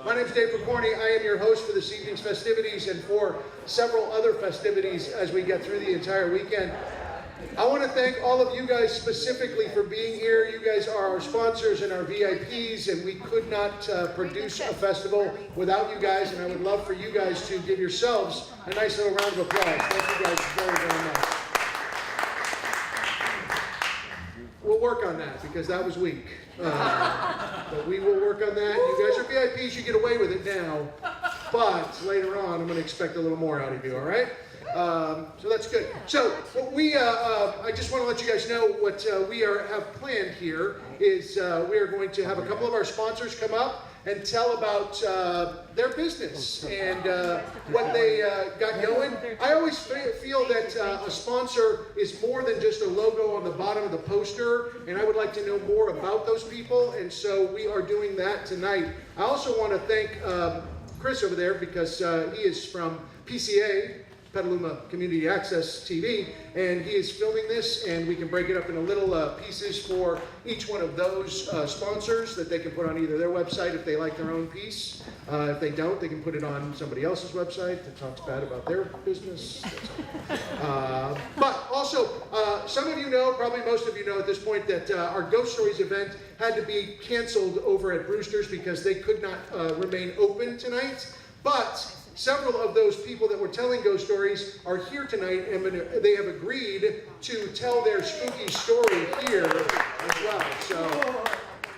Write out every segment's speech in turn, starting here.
My name is Dave Picorni. I am your host for this evening's festivities and for several other festivities as we get through the entire weekend. I want to thank all of you guys specifically for being here. You guys are our sponsors and our VIPs, and we could not produce a festival without you guys, and I would love for you guys to give yourselves a nice little round of applause. Thank you guys very, very much. We'll work on that because that was weak. But we will work on that. You guys are VIPs, you get away with it now. But later on, I'm going to expect a little more out of you, all right? So that's good. So what I just want to let you guys know what we have planned here is we are going to have a couple of our sponsors come up and tell about their business and what they got going. I always feel that a sponsor is more than just a logo on the bottom of the poster, and I would like to know more about those people, and so we are doing that tonight. I also want to thank Chris over there because he is from PCA, Petaluma Community Access TV, and he is filming this, and we can break it up into little pieces for each one of those sponsors that they can put on either their website if they like their own piece. If they don't, they can put it on somebody else's website that talks bad about their business. But also, some of you know, probably most of you know at this point, that our Ghost Stories event had to be canceled over at Brewster's because they could not remain open tonight. But several of those people that were telling ghost stories are here tonight, and they have agreed to tell their spooky story here as well. So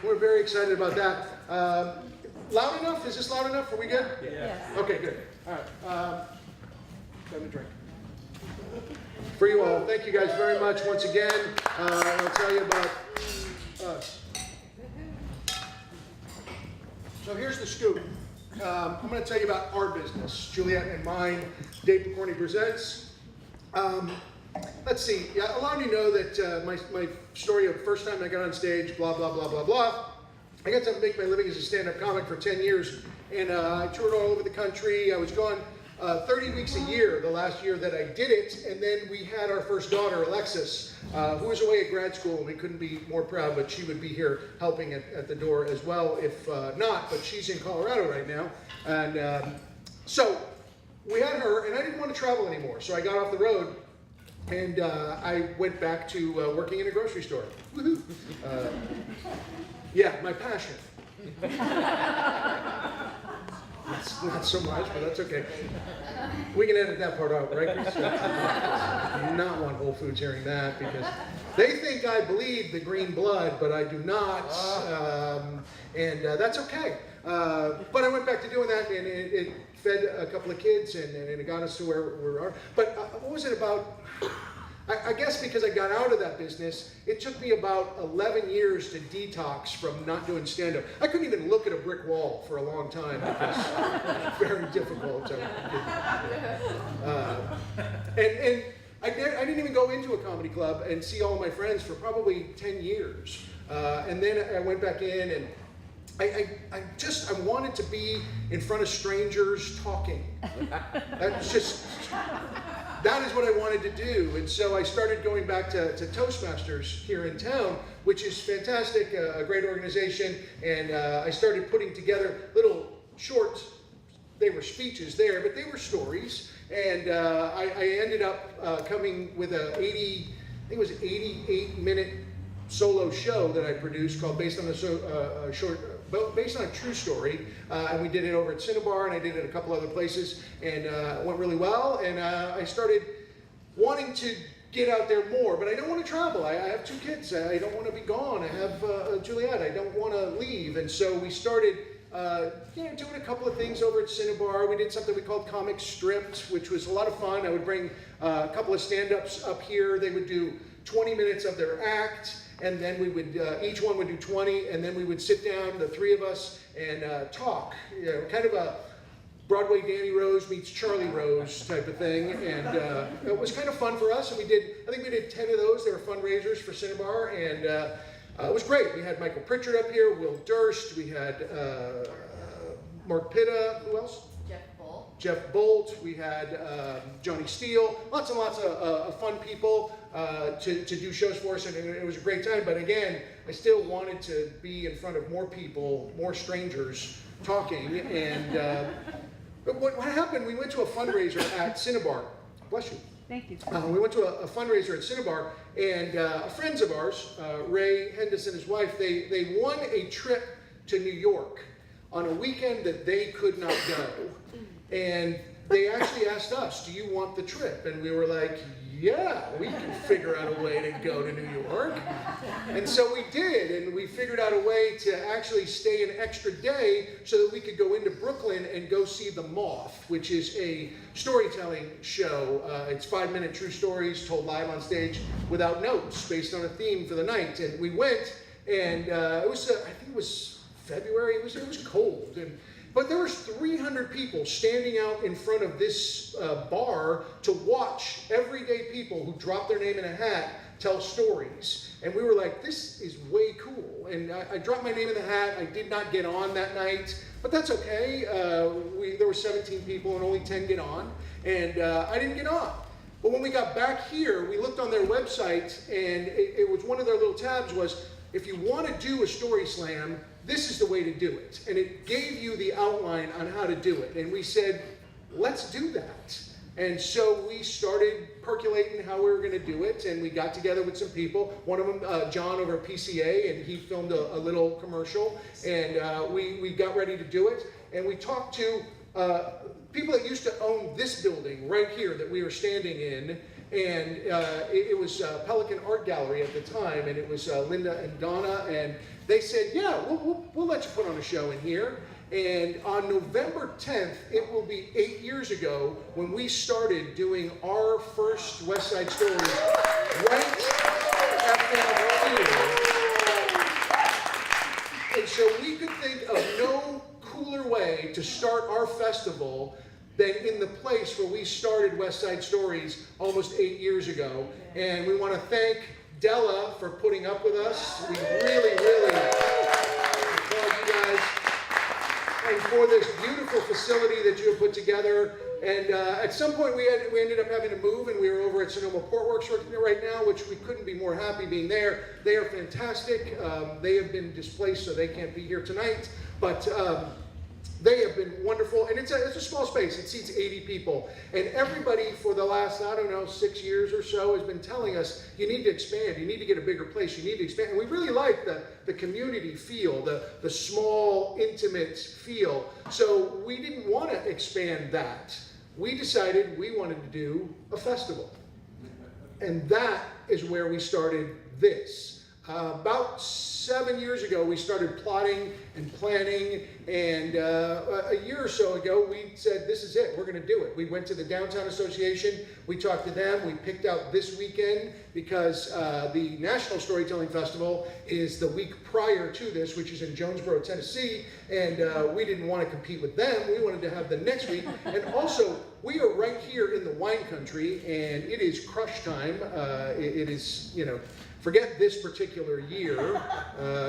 we're very excited about that. Loud enough? Is this loud enough? Are we good? Yeah. Okay, good. All right. Have a drink. For you all, thank you guys very much once again. I'll tell you about us. So here's the scoop. I'm going to tell you about our business, Juliet and mine. Dave Picorni presents. Let's see. Yeah, a lot of you know that my story of the first time I got on stage, blah, blah, blah, blah, blah. I got to make my living as a stand-up comic for 10 years, and I toured all over the country. I was gone 30 weeks a year, the last year that I did it, and then we had our first daughter, Alexis, who was away at grad school, and we couldn't be more proud, but she would be here helping at the door as well, if not, but she's in Colorado right now. And so we had her, and I didn't want to travel anymore, so I got off the road, and I went back to working in a grocery store. Woohoo! Yeah, my passion. Not so much, but that's okay. We can edit that part out, right, Chris? I do not want Whole Foods hearing that because they think I bleed the green blood, but I do not, and that's okay. But I went back to doing that, and it fed a couple of kids, and it got us to where we are. But what was it about? I guess because I got out of that business, it took me about 11 years to detox from not doing stand-up. I couldn't even look at a brick wall for a long time because it's very difficult. And I didn't even go into a comedy club and see all of my friends for probably 10 years. And then I went back in, and I wanted to be in front of strangers talking. That is what I wanted to do, and so I started going back to Toastmasters here in town, which is fantastic, a great organization, and I started putting together little short, they were speeches there, but they were stories, and I ended up coming with I think it was an 88-minute solo show that I produced called Based on a True Story, and we did it over at Cinnabar, and I did it a couple other places, and it went really well, and I started wanting to get out there more, but I don't want to travel. I have 2 kids. I don't want to be gone. I have Juliet. I don't want to leave, and so we started doing a couple of things over at Cinnabar. We did something we called Comic Stripped, which was a lot of fun. I would bring a couple of stand-ups up here. They would do 20 minutes of their act, and then we would, each one would do 20, and then we would sit down, the 3 of us, and talk. Kind of a Broadway Danny Rose meets Charlie Rose type of thing, and it was kind of fun for us, and I think we did 10 of those. They were fundraisers for Cinnabar, and it was great. We had Michael Pritchard up here, Will Durst, we had Mark Pitta, who else? Jeff Bull. Jeff Bolt, we had Johnny Steele, lots and lots of fun people to do shows for us, and it was a great time. But again, I still wanted to be in front of more people, more strangers talking. And what happened, we went to a fundraiser at Cinnabar. Bless you. Thank you. We went to a fundraiser at Cinnabar, and friends of ours, Ray Hendis and his wife, they won a trip to New York on a weekend that they could not go. And they actually asked us, do you want the trip? And we were like, yeah, we can figure out a way to go to New York. And so we did, and we figured out a way to actually stay an extra day so that we could go into Brooklyn and go see The Moth, which is a storytelling show. It's 5-minute true stories told live on stage without notes, based on a theme for the night. And we went, and it was, I think it was February, it was cold. But there was 300 people standing out in front of this bar to watch everyday people who dropped their name in a hat tell stories. And we were like, this is way cool. And I dropped my name in the hat. I did not get on that night, but that's okay. There were 17 people and only 10 get on, and I didn't get on. But when we got back here, we looked on their website, and it was one of their little tabs was, if you want to do a story slam, this is the way to do it. And it gave you the outline on how to do it. And we said, let's do that. And so we started percolating how we were going to do it. And we got together with some people. One of them, John over at PCA, and he filmed a little commercial. And we got ready to do it. And we talked to people that used to own this building right here that we were standing in. And it was Pelican Art Gallery at the time, and it was Linda and Donna, and they said, yeah, we'll let you put on a show in here. And on November 10th, it will be 8 years ago when we started doing our first West Side Stories right after here. And so we could think of no cooler way to start our festival than in the place where we started West Side Stories almost 8 years ago. And we want to thank Della for putting up with us. We really applaud you guys. And for this beautiful facility that you have put together. And at some point we ended up having to move, and we were over at Sonoma Portworx right now, which we couldn't be more happy being there. They are fantastic. They have been displaced, so they can't be here tonight. But they have been wonderful, and it's a small space. It seats 80 people, and everybody for the last, 6 years or so has been telling us, you need to expand, you need to get a bigger place, you need to expand. And we really like the community feel, the small, intimate feel. So we didn't want to expand that. We decided we wanted to do a festival, and that is where we started this. About 7 years ago, we started plotting and planning, and a year or so ago, we said, this is it, we're going to do it. We went to the Downtown Association, we talked to them, we picked out this weekend because the National Storytelling Festival is the week prior to this, which is in Jonesboro, Tennessee, and we didn't want to compete with them. We wanted to have the next week, and also, we are right here in the wine country, and it is crush time. It is, forget this particular year,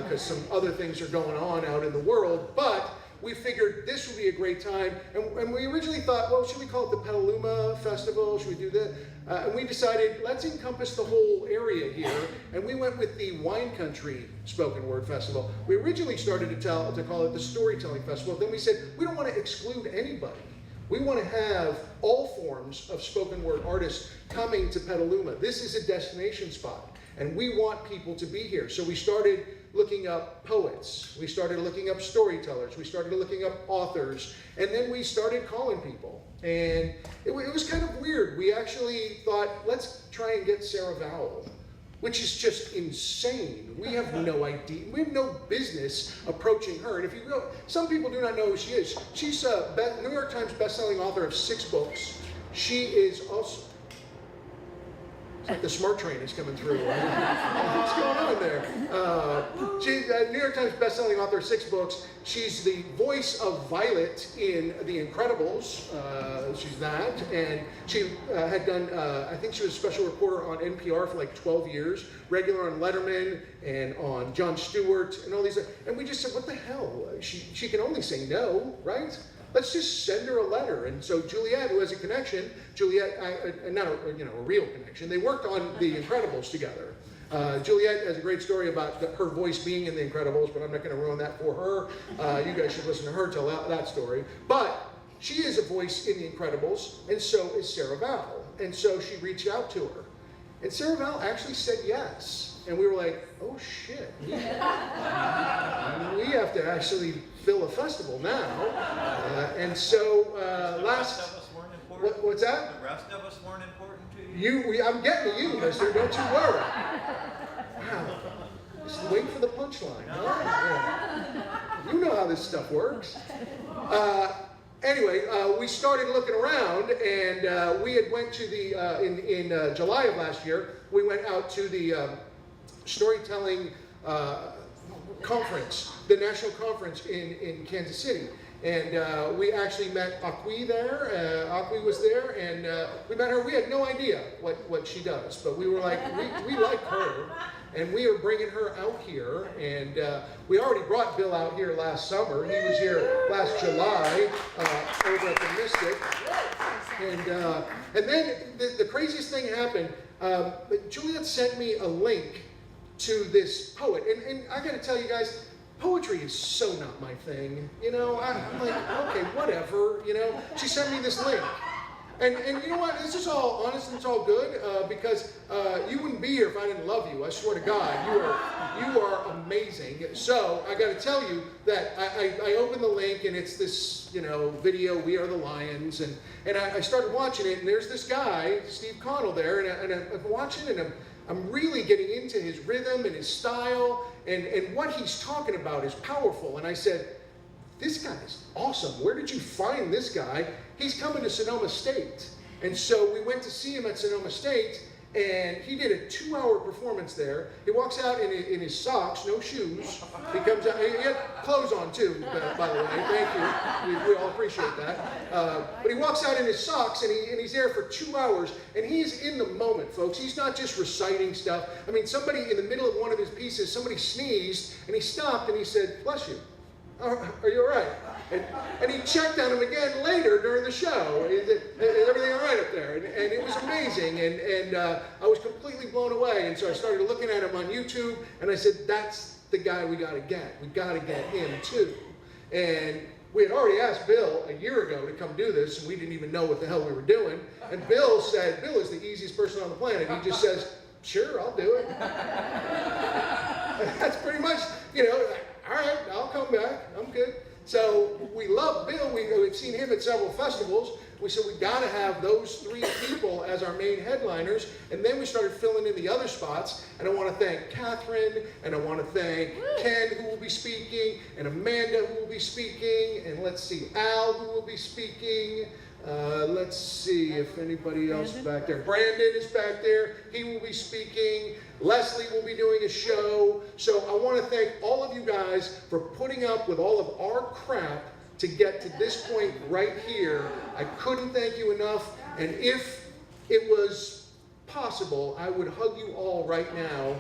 because some other things are going on out in the world, but we figured this would be a great time, and we originally thought, well, should we call it the Petaluma Festival? Should we do that? And we decided, let's encompass the whole area here, and we went with the Wine Country Spoken Word Festival. We originally started to call it the Storytelling Festival, then we said, we don't want to exclude anybody. We want to have all forms of spoken word artists coming to Petaluma. This is a destination spot, and we want people to be here. So we started looking up poets. We started looking up storytellers. We started looking up authors. And then we started calling people. And it was kind of weird. We actually thought, let's try and get Sarah Vowell, which is just insane. We have no idea. We have no business approaching her. And if you will, some people do not know who she is. She's a New York Times bestselling author of 6 books. She is also, it's like the smart train is coming through. What's going on there? She's a New York Times bestselling author of 6 books. She's the voice of Violet in The Incredibles. She's that. And she had done, I think she was a special reporter on NPR for like 12 years, regular on Letterman and on Jon Stewart and all these. And we just said, what the hell? She can only say no, right? let's just send her a letter. And so Juliet, who has a connection, not a, a real connection, they worked on The Incredibles together. Juliet has a great story about her voice being in The Incredibles, but I'm not going to ruin that for her. You guys should listen to her tell that story. But she is a voice in The Incredibles, and so is Sarah Val. And so she reached out to her. And Sarah Val actually said yes. And we were like, oh shit. We have to actually fill a festival now. And so what's that? The rest of us weren't important to you? I'm getting to you, mister. Don't you worry. Wow. Just wait for the punchline. Huh? Yeah. You know how this stuff works. Anyway, we started looking around, and we had went to the, in July of last year, we went out to the storytelling conference, the national conference in Kansas City. And we actually met Akwi there. Akwi was there, and we met her. We had no idea what she does, but we were like, we like her, and we are bringing her out here. And we already brought Bill out here last summer. He was here last July over at the Mystic. And then the craziest thing happened. Juliet sent me a link to this poet, and I got to tell you guys, poetry is so not my thing, I'm like, okay, whatever, She sent me this link. And you know what, this is all honest and it's all good, because you wouldn't be here if I didn't love you, I swear to God. You are amazing. So I gotta tell you that I opened the link, and it's this, video, We Are the Lions, and I started watching it, and there's this guy, Steve Connell there, and I'm watching, and I'm really getting into his rhythm and his style, and what he's talking about is powerful. And I said, this guy is awesome. Where did you find this guy? He's coming to Sonoma State. And so we went to see him at Sonoma State, and he did a 2-hour performance there. He walks out in his socks, no shoes. He comes out, he had clothes on too, by the way. Thank you. We all appreciate that. But he walks out in his socks, and he's there for 2 hours, and he's in the moment, folks. He's not just reciting stuff. I mean, somebody in the middle of one of his pieces, somebody sneezed, and he stopped, and he said, bless you. Are you all right? And he checked on him again later during the show. Is everything all right up there? And it was amazing. And I was completely blown away. And so I started looking at him on YouTube, and I said, that's the guy we got to get. We got to get him too. And we had already asked Bill a year ago to come do this, and we didn't even know what the hell we were doing. And Bill said, Bill is the easiest person on the planet. He just says, sure, I'll do it. That's pretty much, all right, I'll come back. I'm good. So we love Bill. We've seen him at several festivals. We said we got to have those 3 people as our main headliners. And then we started filling in the other spots. And I want to thank Catherine, and I want to thank Ken, who will be speaking, and Amanda, who will be speaking, and let's see, Al, who will be speaking. Let's see if anybody else is back there. Brandon is back there. He will be speaking. Leslie will be doing a show. So I want to thank all of you guys for putting up with all of our crap to get to this point right here. I couldn't thank you enough. And if it was possible, I would hug you all right now.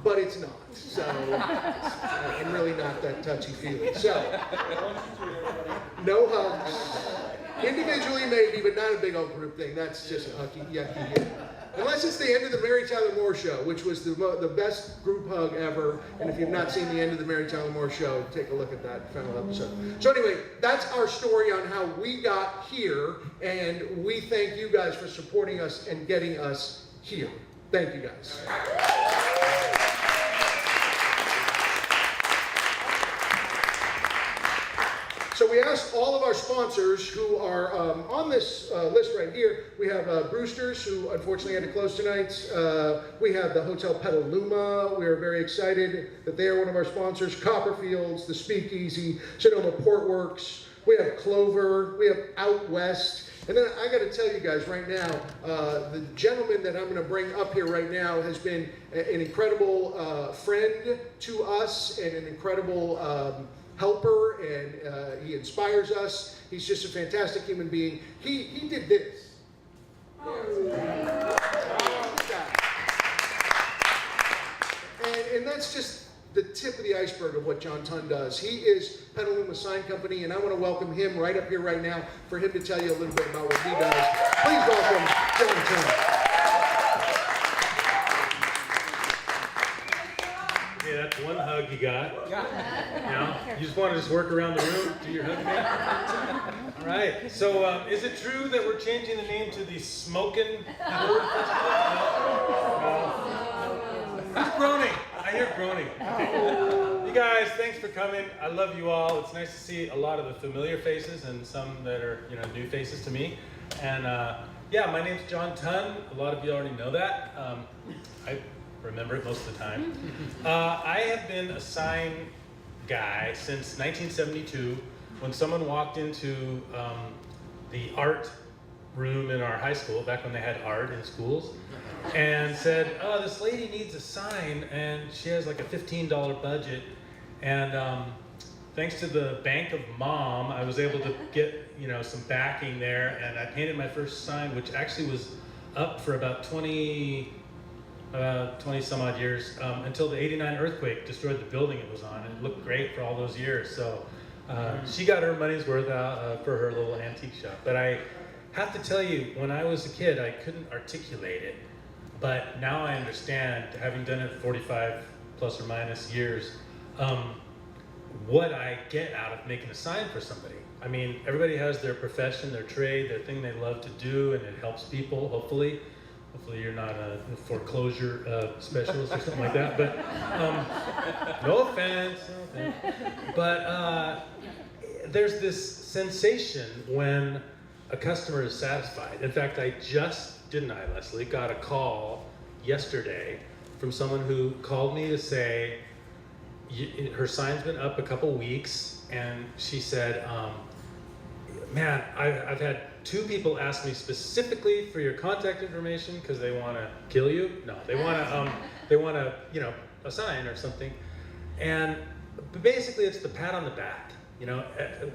But it's not. So I'm really not that touchy-feely. So no hugs. Individually maybe, but not a big old group thing. That's just yucky. Yeah. Unless it's the end of the Mary Tyler Moore Show, which was the best group hug ever. And if you've not seen the end of the Mary Tyler Moore Show, take a look at that final episode. So anyway, that's our story on how we got here. And we thank you guys for supporting us and getting us here. Thank you guys. So we asked all of our sponsors who are on this list right here. We have Brewster's, who unfortunately had to close tonight. We have the Hotel Petaluma. We are very excited that they are one of our sponsors. Copperfields, the Speakeasy, Sonoma Portworks. We have Clover. We have Out West. And then I got to tell you guys right now, the gentleman that I'm going to bring up here right now has been an incredible friend to us and an incredible helper, and he inspires us. He's just a fantastic human being. He did this. And that's the tip of the iceberg of what John Tunn does. He is Petaluma Sign Company, and I want to welcome him right up here right now for him to tell you a little bit about what he does. Please welcome John Tunn. Okay, that's one hug you got. You just want to just work around the room, do your hug thing? All right. So, is it true that we're changing the name to the Smokin' Bird Festival? No. Who's groaning? I hear groaning. Okay. You guys, thanks for coming. I love you all. It's nice to see a lot of the familiar faces and some that are, new faces to me. And yeah, my name's John Tunn. A lot of you already know that. I remember it most of the time. I have been a sign guy since 1972 when someone walked into the art room in our high school, back when they had art in schools, and said, oh, this lady needs a sign and she has like a $15 budget. And thanks to the Bank of Mom, I was able to get some backing there, and I painted my first sign, which actually was up for about 20 some odd years, until the '89 earthquake destroyed the building it was on. It looked great for all those years. So she got her money's worth out for her little antique shop. But I have to tell you, when I was a kid, I couldn't articulate it. But now I understand, having done it 45 plus or minus years, what I get out of making a sign for somebody. I mean, everybody has their profession, their trade, their thing they love to do, and it helps people, hopefully. Hopefully you're not a foreclosure specialist or something like that, but no offense. But there's this sensation when a customer is satisfied. In fact, didn't I, Leslie, got a call yesterday from someone who called me to say her sign's been up a couple weeks, and she said, man, I've had 2 people ask me specifically for your contact information because they want to kill you. No, they want to, a sign or something. And basically, it's the pat on the back.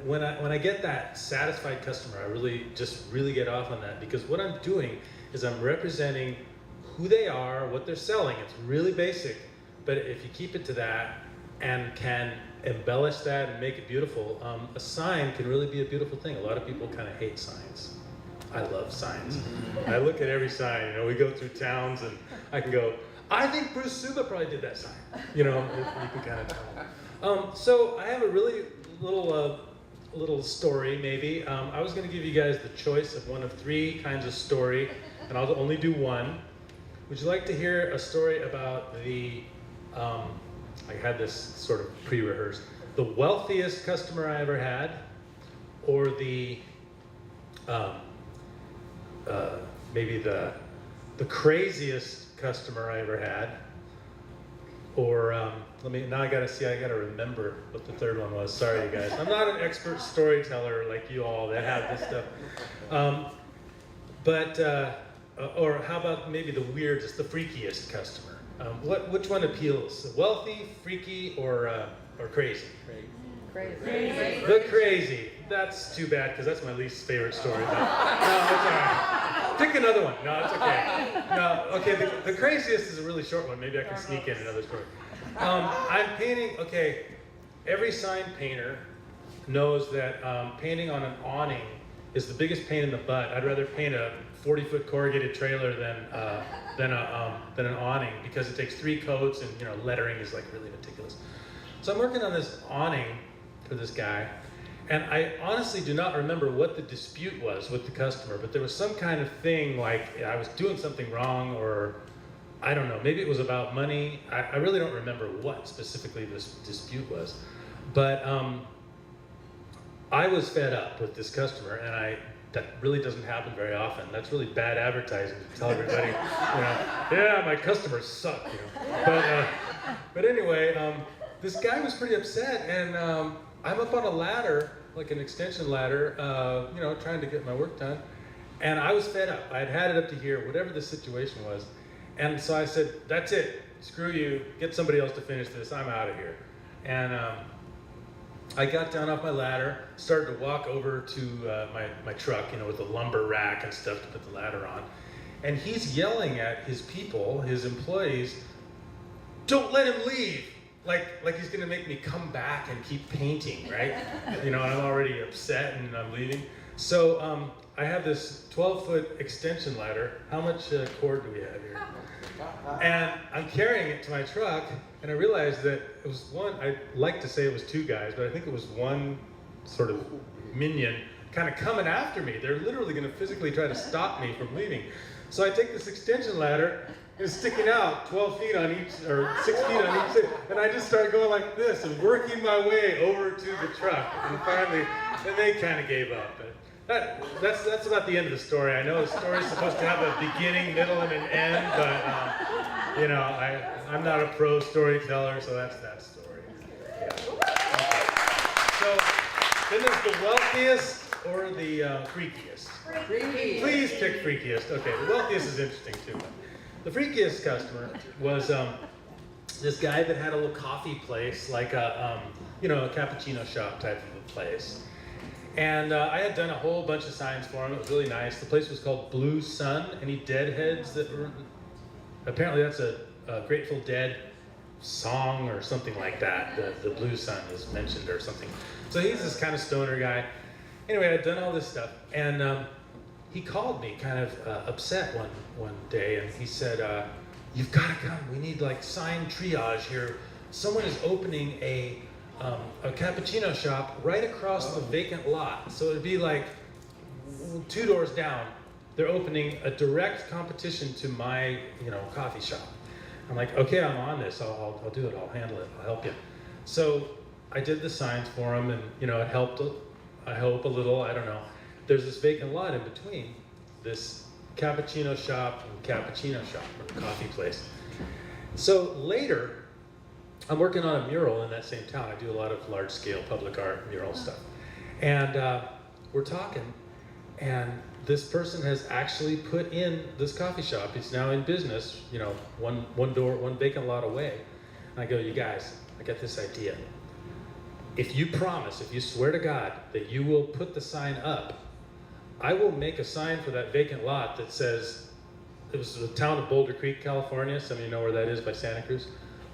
When I get that satisfied customer, I really get off on that, because what I'm doing is I'm representing who they are, what they're selling. It's really basic, but if you keep it to that and can embellish that and make it beautiful, a sign can really be a beautiful thing. A lot of people kind of hate signs. I love signs. I look at every sign. We go through towns and I can go, I think Bruce Suba probably did that sign. You can kind of tell. So I have a really little story, maybe. I was going to give you guys the choice of one of 3 kinds of story, and I'll only do one. Would you like to hear a story about I had this sort of pre-rehearsed, the wealthiest customer I ever had, or the maybe the craziest customer I ever had, or now I gotta remember what the third one was. Sorry, you guys. I'm not an expert storyteller like you all that have this stuff. Or how about maybe the weirdest, the freakiest customer? Which one appeals? Wealthy, freaky, or crazy? Crazy. The crazy. That's too bad, because that's my least favorite story. But, no, it's all right. Pick another one. No, it's okay. No, okay. The craziest is a really short one. Maybe I can sneak in another story. I'm painting. Okay, every sign painter knows that painting on an awning is the biggest pain in the butt. I'd rather paint a 40-foot corrugated trailer than an awning, because it takes 3 coats, and lettering is like really meticulous. So I'm working on this awning for this guy, and I honestly do not remember what the dispute was with the customer, but there was some kind of thing, like I was doing something wrong, or I don't know, maybe it was about money. I really don't remember what specifically this dispute was, but I was fed up with this customer, and that really doesn't happen very often. That's really bad advertising to tell everybody, yeah, my customers suck, But anyway, this guy was pretty upset, and I'm up on a ladder, like an extension ladder, trying to get my work done, and I was fed up. I had it up to here, whatever the situation was, and so I said, that's it, screw you, get somebody else to finish this, I'm out of here. And I got down off my ladder, started to walk over to my truck, with the lumber rack and stuff to put the ladder on. And he's yelling at his people, his employees, don't let him leave. like he's gonna make me come back and keep painting, right? You know, and I'm already upset and I'm leaving. So I have this 12-foot extension ladder. How much cord do we have here? And I'm carrying it to my truck, and I realized that it was one, I'd like to say it was two guys, but I think it was one sort of minion kind of coming after me. They're literally gonna physically try to stop me from leaving. So I take this extension ladder, and it's sticking out 12 feet on each, or 6 feet on each side, and I just start going like this and working my way over to the truck. And finally, and they kind of gave up. But that's about the end of the story. I know the story's supposed to have a beginning, middle, and an end, but you know, I'm not a pro storyteller, so that's that story. Yeah. So then there's the wealthiest or the freakiest. Freaky. Please pick freakiest. Okay, the wealthiest is interesting too. The freakiest customer was this guy that had a little coffee place, like a you know, a cappuccino shop type of a place. And I had done a whole bunch of signs for him. It was really nice. The place was called Blue Sun. Any Deadheads that were, apparently that's a Grateful Dead song or something like that. The Blue Sun is mentioned or something. So he's this kind of stoner guy. Anyway, I'd done all this stuff, and he called me kind of upset one day, and he said, "You've got to come. We need like sign triage here. Someone is opening a cappuccino shop right across the vacant lot. So it'd be like 2 doors down. They're opening a direct competition to my, you know, coffee shop." I'm like, "Okay, I'm on this. I'll do it. I'll handle it. I'll help you." So I did the signs for him, and you know, it helped. I hope a little. I don't know. There's this vacant lot in between this cappuccino shop and cappuccino shop, or coffee place. So later, I'm working on a mural in that same town. I do a lot of large-scale public art mural stuff. And we're talking, and this person has actually put in this coffee shop. It's now in business, you know, one door, one vacant lot away. And I go, "You guys, I got this idea. If you promise, if you swear to God that you will put the sign up, I will make a sign for that vacant lot that says," it was the town of Boulder Creek, California. Some of you know where that is, by Santa Cruz.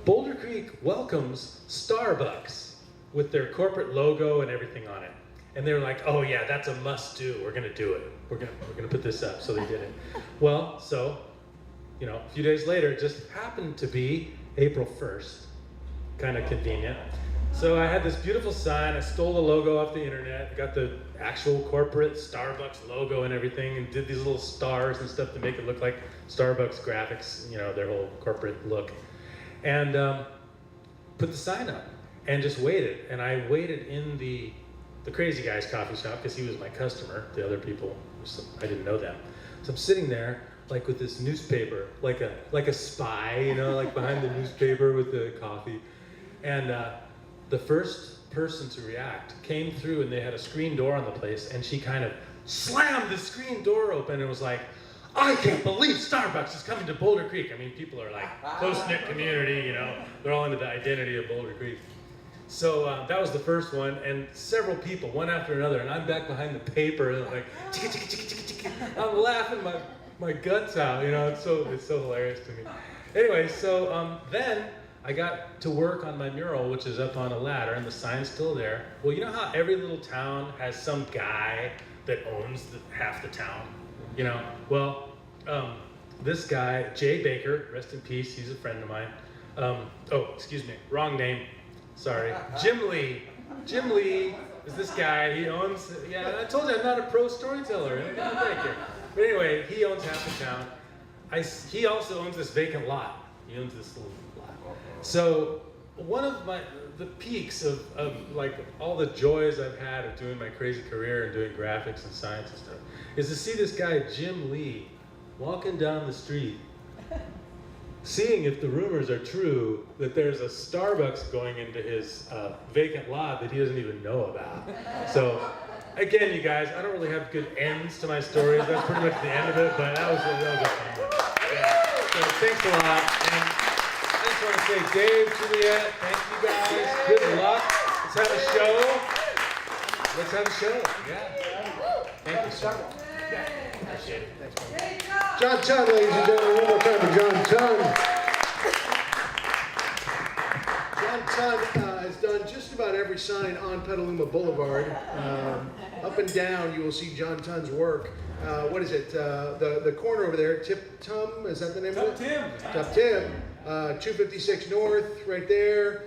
"Boulder Creek welcomes Starbucks," with their corporate logo and everything on it. And they were like, "Oh yeah, that's a must do. We're gonna do it. We're gonna put this up." So they did it. Well, so, you know, a few days later, it just happened to be April 1st. Kind of convenient. So I had this beautiful sign. I stole the logo off the internet, got the actual corporate Starbucks logo and everything, and did these little stars and stuff to make it look like Starbucks graphics, you know, their whole corporate look. And put the sign up and just waited. And I waited in the crazy guy's coffee shop because he was my customer. The other people, I didn't know them. So I'm sitting there like with this newspaper, like a spy, you know, like behind the newspaper with the coffee. And the first person to react came through, and they had a screen door on the place, and she kind of slammed the screen door open and was like, "I can't believe Starbucks is coming to Boulder Creek." I mean, people are like close-knit community, you know, they're all into the identity of Boulder Creek. So that was the first one, and several people, one after another, and I'm back behind the paper, and like, chicka, chicka, chicka, chicka, chicka. I'm laughing my guts out, you know, it's so hilarious to me. Anyway, so then I got to work on my mural, which is up on a ladder, and the sign's still there. Well, you know how every little town has some guy that owns half the town, you know? Well, this guy, Jay Baker, rest in peace, he's a friend of mine. Oh, excuse me, wrong name, sorry. Jim Lee. Jim Lee is this guy, he owns, yeah, I told you I'm not a pro storyteller. But anyway, he owns half the town. He also owns this vacant lot. He owns this little lot. So one of the peaks of like all the joys I've had of doing my crazy career and doing graphics and science and stuff is to see this guy, Jim Lee, walking down the street, seeing if the rumors are true that there's a Starbucks going into his vacant lot that he doesn't even know about. So again, you guys, I don't really have good ends to my stories. That's pretty much the end of it, but that was a fun one. Yeah. So thanks a lot. And I just want to say, Dave, Juliet, thank you guys. Good luck. Let's have a show. Let's have a show. Yeah. Thank you so much. Appreciate it. Thanks, man. John Chun, ladies and gentlemen, one more time for John Chun. John John Tunn has done just about every sign on Petaluma Boulevard. Up and down, you will see John Tunn's work. What is it? The corner over there, Tip Tum, is that the name of it? Tup Tim. 256 North, right there.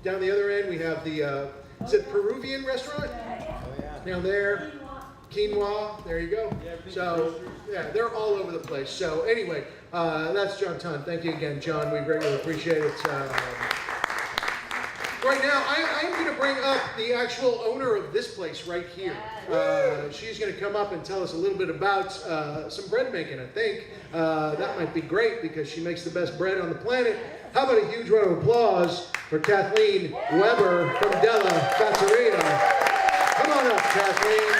Down the other end, we have the, is it Peruvian restaurant? Down there. Quinoa, there you go. So, yeah, they're all over the place. So, anyway, that's John Tunn. Thank you again, John. We greatly appreciate it. Right now, I'm going to bring up the actual owner of this place right here. She's going to come up and tell us a little bit about some bread making, I think. That might be great because she makes the best bread on the planet. How about a huge round of applause for Kathleen Weber from Della Fattorina. Come on up, Kathleen.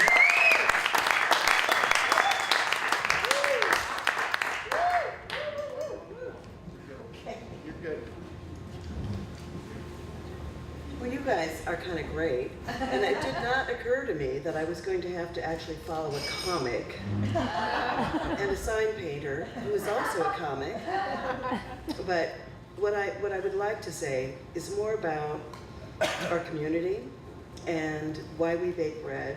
Well, you guys are kind of great, and it did not occur to me that I was going to have to actually follow a comic and a sign painter who is also a comic. But what I would like to say is more about our community and why we bake bread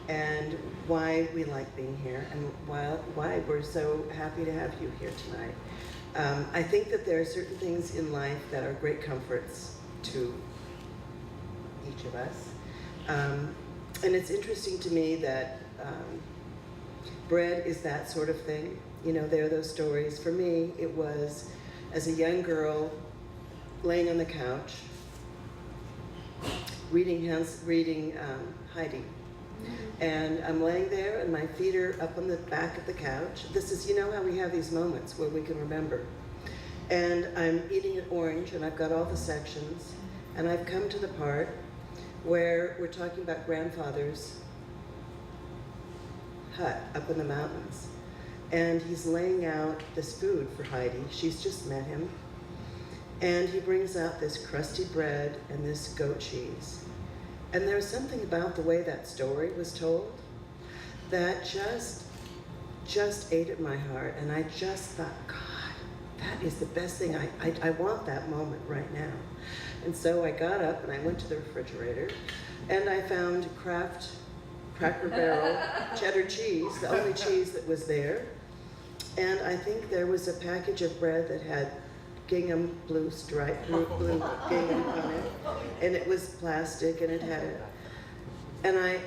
and why we like being here and why we're so happy to have you here tonight. I think that there are certain things in life that are great comforts to each of us. And it's interesting to me that bread is that sort of thing. You know, there are those stories. For me, it was as a young girl laying on the couch, reading Heidi. And I'm laying there and my feet are up on the back of the couch. This is, you know how we have these moments where we can remember. And I'm eating an orange and I've got all the sections. And I've come to the part where we're talking about grandfather's hut up in the mountains. And he's laying out this food for Heidi. She's just met him. And he brings out this crusty bread and this goat cheese. And there's something about the way that story was told that just ate at my heart. And I just thought, God, that is the best thing. I want that moment right now. And so I got up and I went to the refrigerator and I found Kraft Cracker Barrel cheddar cheese, the only cheese that was there. And I think there was a package of bread that had gingham blue gingham on it. And it was plastic and it had it. And I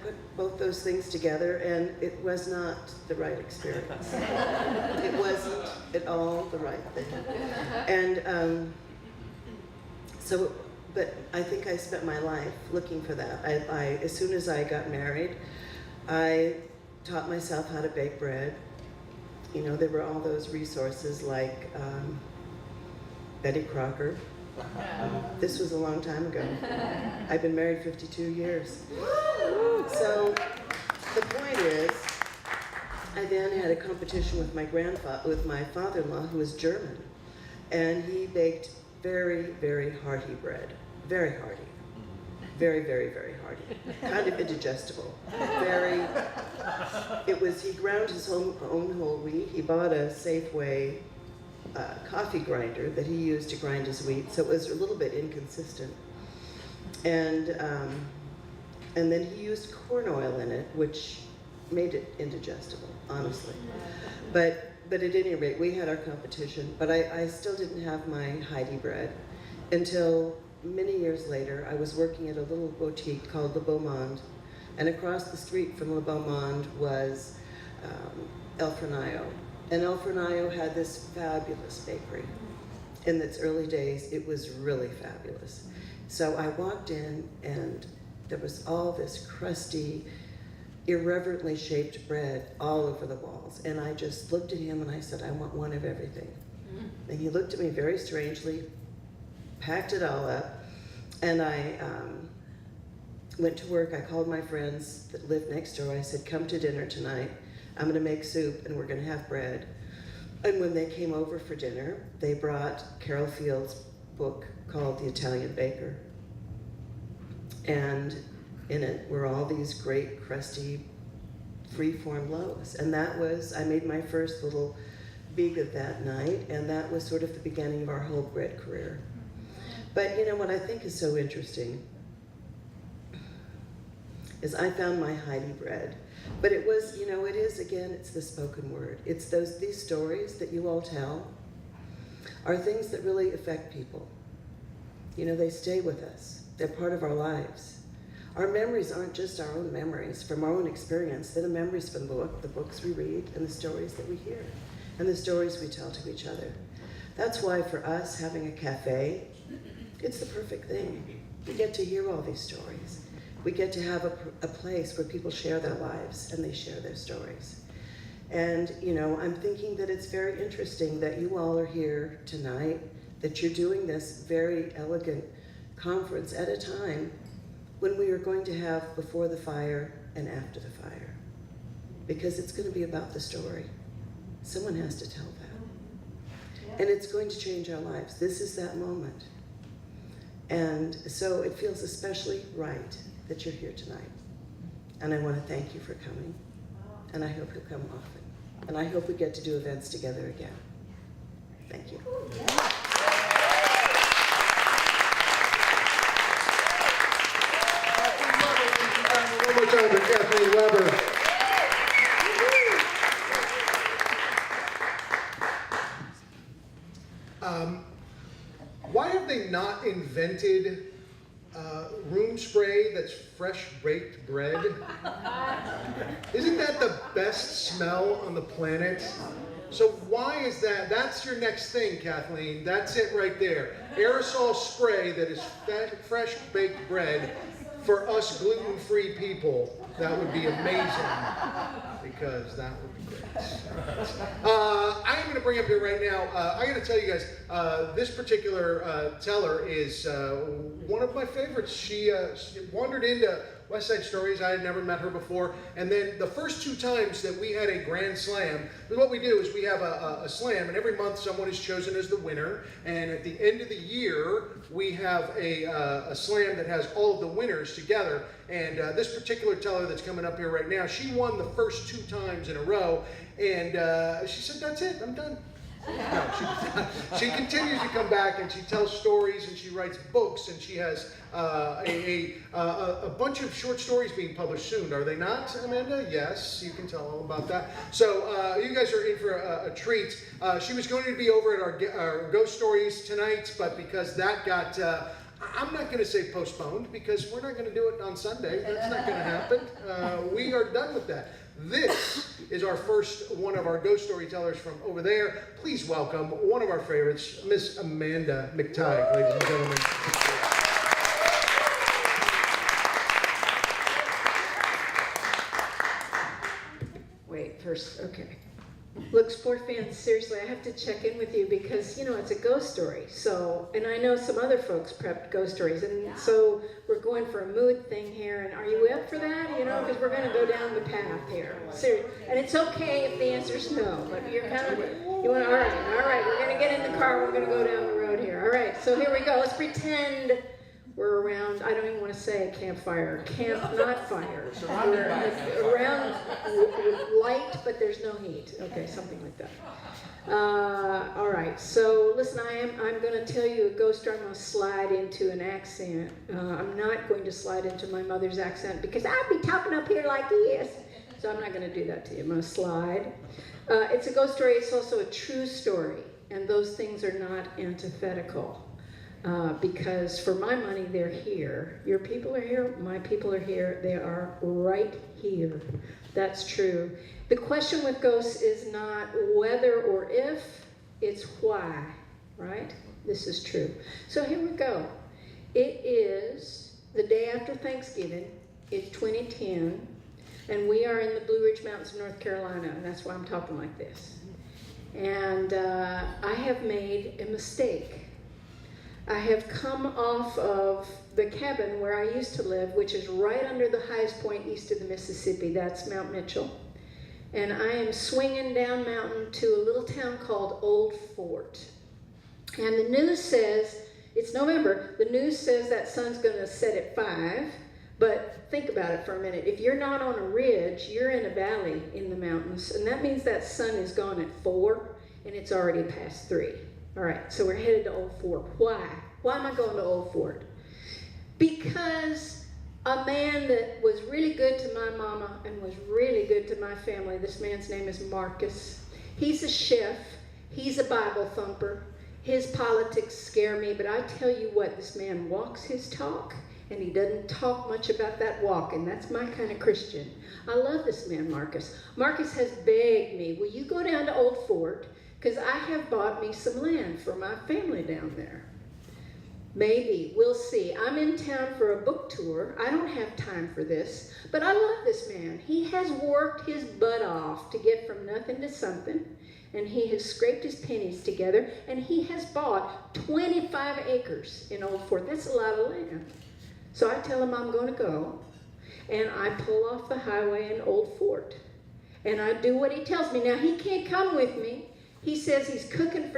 put both those things together and it was not the right experience. It wasn't at all the right thing. And but I think I spent my life looking for that. As soon as I got married, I taught myself how to bake bread. You know, there were all those resources like Betty Crocker. This was a long time ago. I've been married 52 years. So the point is, I then had a competition with my father-in-law, who was German, and he baked very, very hearty bread. Very hearty. Very, very, very hearty. Kind of indigestible. He ground his own whole wheat. He bought a Safeway coffee grinder that he used to grind his wheat, so it was a little bit inconsistent. And then he used corn oil in it, which made it indigestible, honestly. But at any rate, we had our competition, but I still didn't have my Heidi bread until many years later. I was working at a little boutique called Le Beau Monde, and across the street from Le Beau Monde was El Fornaio. And El Fornaio had this fabulous bakery. In its early days, it was really fabulous. So I walked in and there was all this crusty, irreverently shaped bread all over the walls. And I just looked at him and I said, I want one of everything. And he looked at me very strangely, packed it all up, and I went to work. I called my friends that lived next door. I said, come to dinner tonight. I'm gonna make soup and we're gonna have bread. And when they came over for dinner, they brought Carol Field's book called The Italian Baker. And in it were all these great crusty freeform loaves. And I made my first little big of that night, and that was sort of the beginning of our whole bread career. But you know what I think is so interesting is I found my Heidi bread. But it was, you know, it is, again, it's the spoken word. It's these stories that you all tell are things that really affect people. You know, they stay with us. They're part of our lives. Our memories aren't just our own memories from our own experience. They're the memories from the books we read and the stories that we hear and the stories we tell to each other. That's why for us, having a cafe, it's the perfect thing. We get to hear all these stories. We get to have a place where people share their lives and they share their stories. And, you know, I'm thinking that it's very interesting that you all are here tonight, that you're doing this very elegant conference at a time when we are going to have before the fire and after the fire. Because it's going to be about the story. Someone has to tell that. And it's going to change our lives. This is that moment. And so it feels especially right that you're here tonight. And I want to thank you for coming. And I hope you'll come often. And I hope we get to do events together again. Thank you. One more time for Kathleen Weber. Why have they not invented room spray that's fresh baked bread? Isn't that the best smell on the planet? So why is that? That's your next thing, Kathleen. That's it right there. Aerosol spray that is fresh baked bread for us gluten-free people. That would be amazing, because that would be great. I am going to bring up here right now, I got to tell you guys, this particular teller is one of my favorites. She wandered into West Side Stories. I had never met her before. And then the first 2 times that we had a grand slam, what we do is we have a slam, and every month someone is chosen as the winner. And at the end of the year, we have a slam that has all of the winners together. And this particular teller that's coming up here right now, she won the first 2 times in a row. And she said, "That's it, I'm done." No, she continues to come back, and she tells stories, and she writes books, and she has a bunch of short stories being published soon. Are they not, Amanda? Yes, you can tell all about that. So you guys are in for a treat. She was going to be over at our Ghost Stories tonight, but because that got, I'm not going to say postponed, because we're not going to do it on Sunday. That's not going to happen. We are done with that. This is our first one of our ghost storytellers from over there. Please welcome one of our favorites, Miss Amanda McTighe, ladies and gentlemen. Wait, first, okay. Look, sport fans, seriously, I have to check in with you because, you know, it's a ghost story. So, and I know some other folks prepped ghost stories. And so we're going for a mood thing here. And are you up for that? You know, because we're going to go down the path here. Seriously. And it's okay if the answer's no. But you're kind of, you want to, all right, we're going to get in the car. We're going to go down the road here. All right, so here we go. Let's pretend we're around, I don't even want to say a campfire. Camp, not fire. We're around light, but there's no heat. Okay, something like that. All right, so listen, I'm going to tell you a ghost story. I'm going to slide into an accent. I'm not going to slide into my mother's accent because I'd be talking up here like this. So I'm not going to do that to you. I'm going to slide. It's a ghost story. It's also a true story. And those things are not antithetical. Because for my money, they're here. Your people are here, my people are here. They are right here. That's true. The question with ghosts is not whether or if, it's why, right? This is true. So here we go. It is the day after Thanksgiving. It's 2010, and we are in the Blue Ridge Mountains of North Carolina, and that's why I'm talking like this. And I have made a mistake. I have come off of the cabin where I used to live, which is right under the highest point east of the Mississippi. That's Mount Mitchell. And I am swinging down mountain to a little town called Old Fort. And the news says, it's November, the news says that sun's going to set at 5. But think about it for a minute. If you're not on a ridge, you're in a valley in the mountains. And that means that sun is gone at 4. and it's already past 3. All right, so we're headed to Old Fort. Why? Why am I going to Old Fort? Because a man that was really good to my mama and was really good to my family, this man's name is Marcus. He's a chef. He's a Bible thumper. His politics scare me, but I tell you what, this man walks his talk, and he doesn't talk much about that walk, and that's my kind of Christian. I love this man, Marcus. Marcus has begged me, will you go down to Old Fort, because I have bought me some land for my family down there. Maybe, we'll see. I'm in town for a book tour. I don't have time for this, but I love this man. He has worked his butt off to get from nothing to something, and he has scraped his pennies together, and he has bought 25 acres in Old Fort. That's a lot of land. So I tell him I'm going to go, and I pull off the highway in Old Fort, and I do what he tells me. Now, he can't come with me. He says he's cooking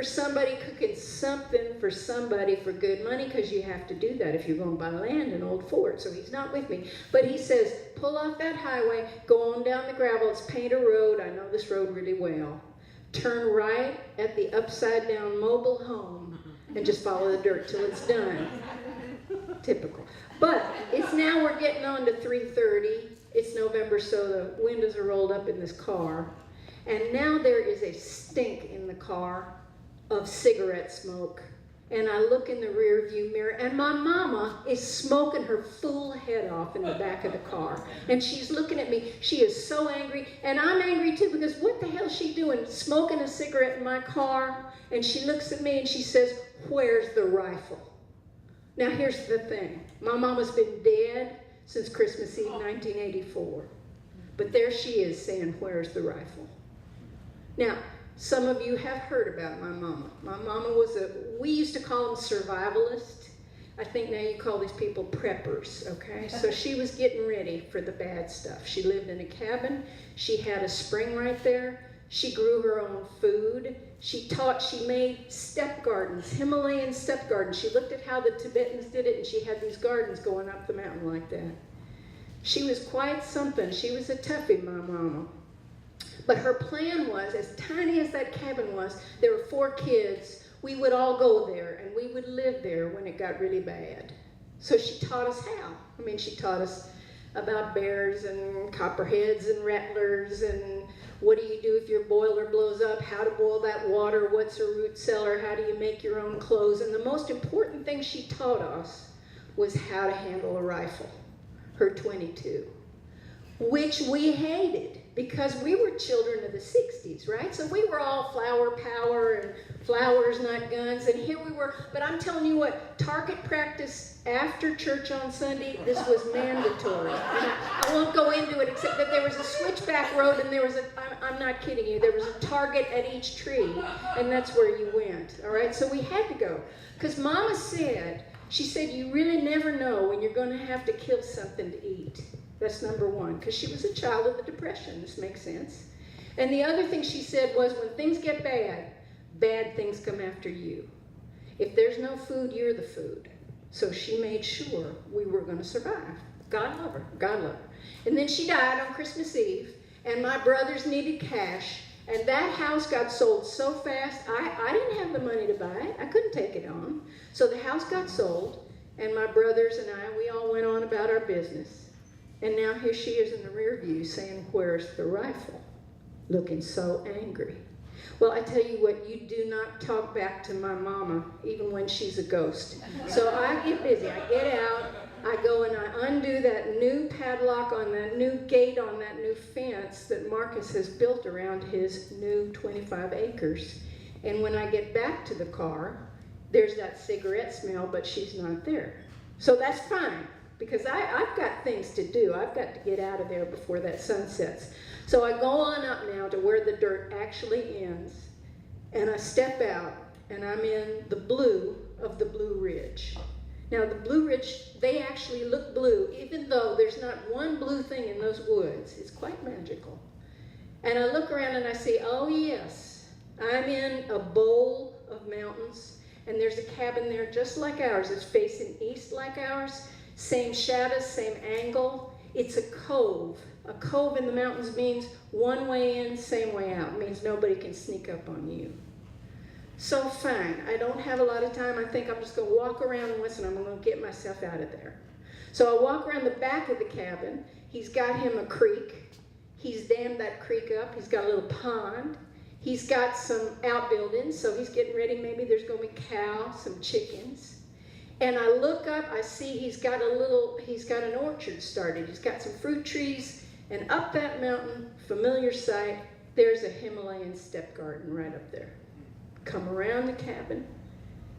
something for somebody for good money, because you have to do that if you're going to buy land in Old Fort. So he's not with me. But he says, pull off that highway, go on down the gravel. It's Painter Road. I know this road really well. Turn right at the upside-down mobile home and just follow the dirt till it's done. Typical. But it's now we're getting on to 3:30. It's November, so the windows are rolled up in this car. And now there is a stink in the car of cigarette smoke. And I look in the rear view mirror, and my mama is smoking her full head off in the back of the car. And she's looking at me. She is so angry. And I'm angry too, because what the hell is she doing? Smoking a cigarette in my car? And she looks at me and she says, where's the rifle? Now here's the thing. My mama's been dead since Christmas Eve 1984. But there she is saying, where's the rifle? Now, some of you have heard about my mama. My mama we used to call them survivalists. I think now you call these people preppers, okay? So she was getting ready for the bad stuff. She lived in a cabin. She had a spring right there. She grew her own food. She made step gardens, Himalayan step gardens. She looked at how the Tibetans did it, and she had these gardens going up the mountain like that. She was quite something. She was a toughie, my mama. But her plan was, as tiny as that cabin was, there were 4 kids. We would all go there, and we would live there when it got really bad. So she taught us how. I mean, she taught us about bears and copperheads and rattlers, and what do you do if your boiler blows up, how to boil that water, what's a root cellar, how do you make your own clothes. And the most important thing she taught us was how to handle a rifle, her .22, which we hated, because we were children of the 60s, right? So we were all flower power and flowers, not guns, and here we were. But I'm telling you what, target practice after church on Sunday, this was mandatory. And I won't go into it, except that there was a switchback road, and there was I'm not kidding you, there was a target at each tree, and that's where you went, all right? So we had to go, because Mama said, she said, you really never know when you're going to have to kill something to eat. That's number one, because she was a child of the Depression. This makes sense. And the other thing she said was, when things get bad, bad things come after you. If there's no food, you're the food. So she made sure we were going to survive. God love her. God love her. And then she died on Christmas Eve, and my brothers needed cash, and that house got sold so fast, I didn't have the money to buy it. I couldn't take it on. So the house got sold, and my brothers and we all went on about our business. And now here she is in the rear view saying, where's the rifle? Looking so angry. Well, I tell you what, you do not talk back to my mama, even when she's a ghost. So I get busy. I get out. I go and I undo that new padlock on that new gate on that new fence that Marcus has built around his new 25 acres. And when I get back to the car, there's that cigarette smell, but she's not there. So that's fine, because I've got things to do. I've got to get out of there before that sun sets. So I go on up now to where the dirt actually ends, and I step out, and I'm in the blue of the Blue Ridge. Now the Blue Ridge, they actually look blue, even though there's not one blue thing in those woods. It's quite magical. And I look around and I see, oh yes, I'm in a bowl of mountains, and there's a cabin there just like ours. It's facing east like ours. Same shadows, same angle. It's a cove. A cove in the mountains means one way in, same way out. It means nobody can sneak up on you. So fine, I don't have a lot of time. I think I'm just going to walk around and listen. I'm going to get myself out of there. So I walk around the back of the cabin. He's got him a creek. He's dammed that creek up. He's got a little pond. He's got some outbuildings, so he's getting ready. Maybe there's going to be cows, some chickens. And I look up, I see he's got an orchard started. He's got some fruit trees, and up that mountain, familiar sight, there's a Himalayan step garden right up there. Come around the cabin.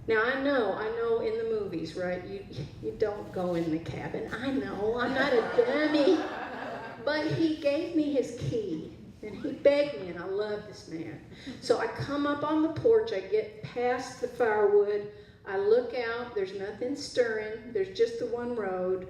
Now I know in the movies, right, you don't go in the cabin. I know, I'm not a dummy. But he gave me his key, and he begged me, and I love this man. So I come up on the porch, I get past the firewood, I look out, there's nothing stirring, there's just the one road,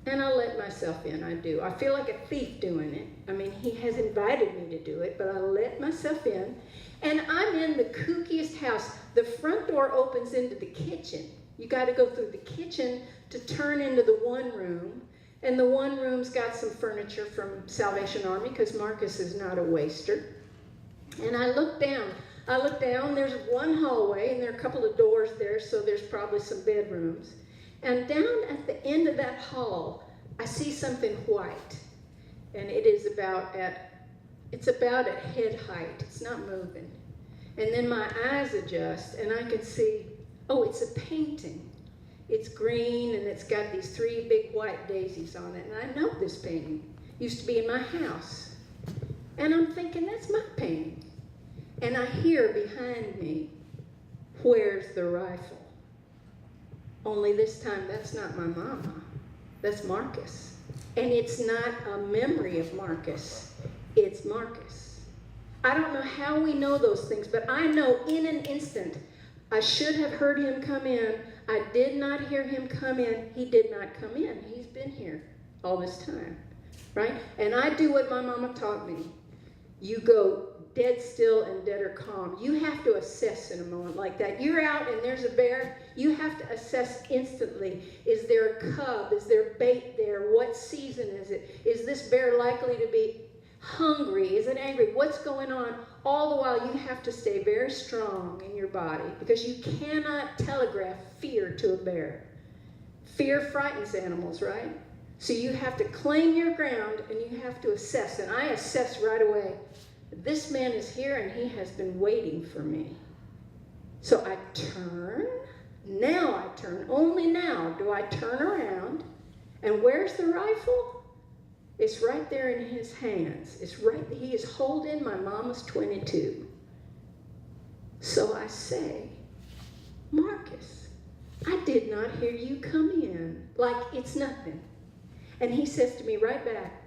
and I let myself in, I do. I feel like a thief doing it. I mean, he has invited me to do it, but I let myself in, and I'm in the kookiest house. The front door opens into the kitchen. You got to go through the kitchen to turn into the one room, and the one room's got some furniture from Salvation Army, because Marcus is not a waster. And I look down, there's one hallway, and there are a couple of doors there, so there's probably some bedrooms. And down at the end of that hall, I see something white, and it's about at head height. It's not moving. And then my eyes adjust, and I can see, oh, it's a painting. It's green, and it's got these 3 big white daisies on it, and I know this painting. It used to be in my house. And I'm thinking, that's my painting. And I hear behind me, where's the rifle? Only this time, that's not my mama. That's Marcus. And it's not a memory of Marcus. It's Marcus. I don't know how we know those things, but I know in an instant, I should have heard him come in. I did not hear him come in. He did not come in. He's been here all this time, right? And I do what my mama taught me. You go dead still and dead or calm. You have to assess in a moment like that. You're out and there's a bear. You have to assess instantly. Is there a cub? Is there bait there? What season is it? Is this bear likely to be hungry? Is it angry? What's going on? All the while you have to stay very strong in your body, because you cannot telegraph fear to a bear. Fear frightens animals, right? So you have to claim your ground and you have to assess. And I assess right away. This man is here and he has been waiting for me. So I turn. Now I turn. Only now do I turn around. And where's the rifle? It's right there in his hands. He is holding my mama's .22. So I say, Marcus, I did not hear you come in. Like it's nothing. And he says to me right back,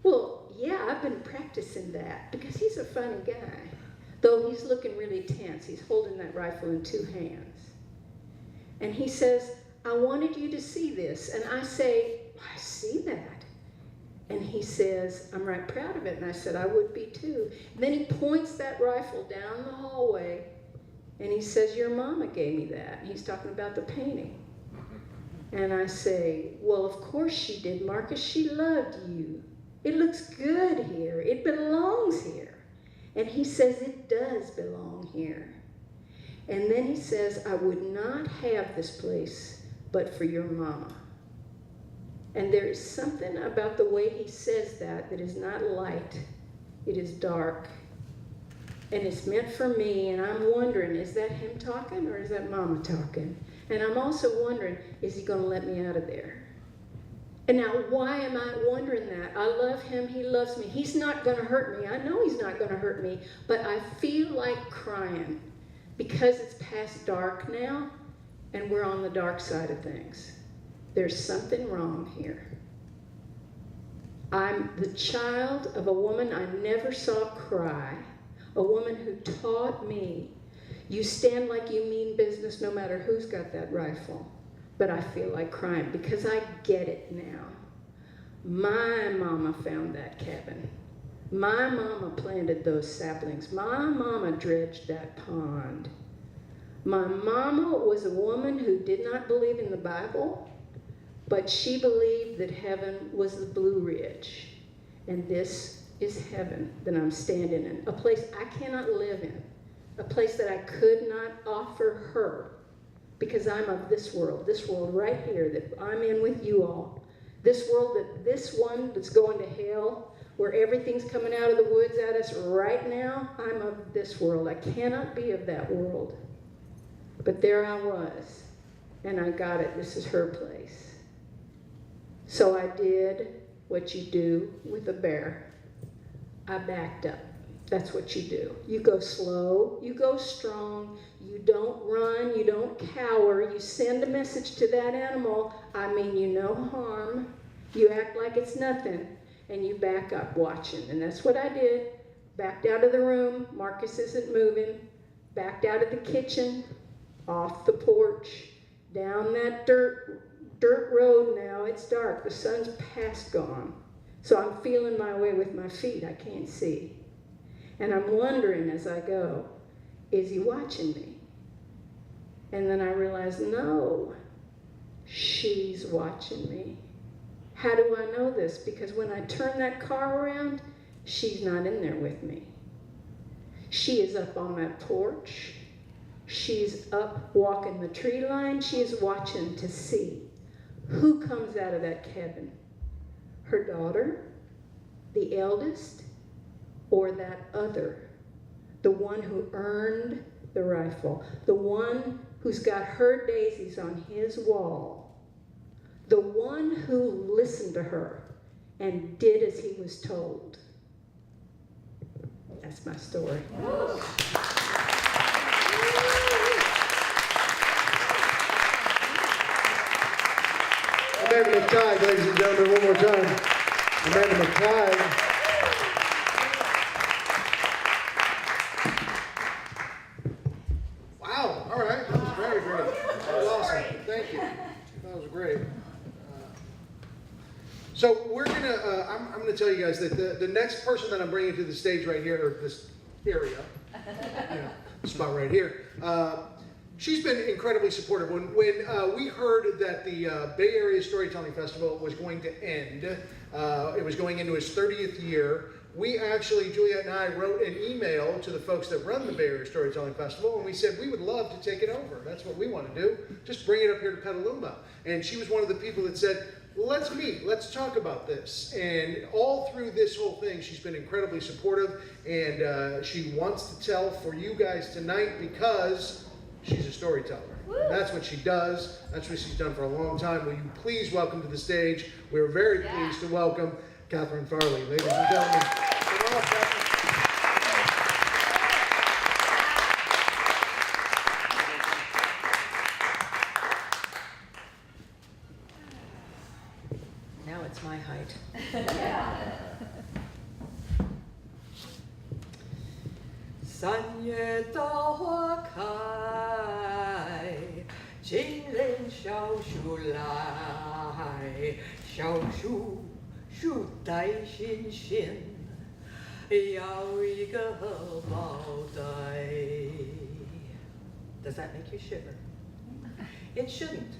well, yeah, I've been practicing that, because he's a funny guy. Though he's looking really tense. He's holding that rifle in 2 hands. And he says, I wanted you to see this. And I say, I see that. And he says, I'm right proud of it. And I said, I would be too. And then he points that rifle down the hallway, and he says, your mama gave me that. And he's talking about the painting. And I say, well, of course she did, Marcus. She loved you. It looks good here. It belongs here. And he says, it does belong here. And then he says, I would not have this place but for your mama. And there is something about the way he says that is not light. It is dark. And it's meant for me, and I'm wondering, is that him talking or is that mama talking? And I'm also wondering, is he going to let me out of there? And now, why am I wondering that? I love him. He loves me. He's not going to hurt me. I know he's not going to hurt me, but I feel like crying because it's past dark now, and we're on the dark side of things. There's something wrong here. I'm the child of a woman I never saw cry, a woman who taught me, you stand like you mean business no matter who's got that rifle. But I feel like crying because I get it now. My mama found that cabin. My mama planted those saplings. My mama dredged that pond. My mama was a woman who did not believe in the Bible, but she believed that heaven was the Blue Ridge. And this is heaven that I'm standing in, a place I cannot live in, a place that I could not offer her because I'm of this world right here that I'm in with you all. This world, this one that's going to hell, where everything's coming out of the woods at us right now, I'm of this world. I cannot be of that world. But there I was, and I got it. This is her place. So I did what you do with a bear. I backed up. That's what you do. You go slow, you go strong, you don't run, you don't cower, you send a message to that animal, I mean you no harm, you act like it's nothing, and you back up watching. And that's what I did. Backed out of the room, Marcus isn't moving, backed out of the kitchen, off the porch, down that dirt road now, it's dark, the sun's past gone. So I'm feeling my way with my feet, I can't see. And I'm wondering as I go, is he watching me? And then I realize, no, she's watching me. How do I know this? Because when I turn that car around, she's not in there with me. She is up on that porch. She's up walking the tree line. She is watching to see who comes out of that cabin. Her daughter, the eldest, or that other, the one who earned the rifle, the one who's got her daisies on his wall, the one who listened to her and did as he was told. That's my story. Amanda McTighe, ladies and gentlemen, one more time. Amanda McTighe. Wow, all right, that was very great. That was awesome. Thank you. That was great. So we're gonna, I'm gonna tell you guys that the next person that I'm bringing to the stage right here, or this area, spot right here, she's been incredibly supportive. When we heard that the Bay Area Storytelling Festival was going to end, it was going into its 30th year, we actually, Juliet and I, wrote an email to the folks that run the Bay Area Storytelling Festival, and we said we would love to take it over. That's what we want to do. Just bring it up here to Petaluma. And she was one of the people that said, well, let's meet, let's talk about this. And all through this whole thing, she's been incredibly supportive, and she wants to tell for you guys tonight because she's a storyteller. That's what she does. That's what she's done for a long time. Will you please welcome to the stage, we're very pleased to welcome Catherine Farley. Ladies and gentlemen, come on, Catherine. Now it's my height.三月稻花开，今年小树来，小树树带新鲜，要一个包袋。Does that make you shiver? It shouldn't.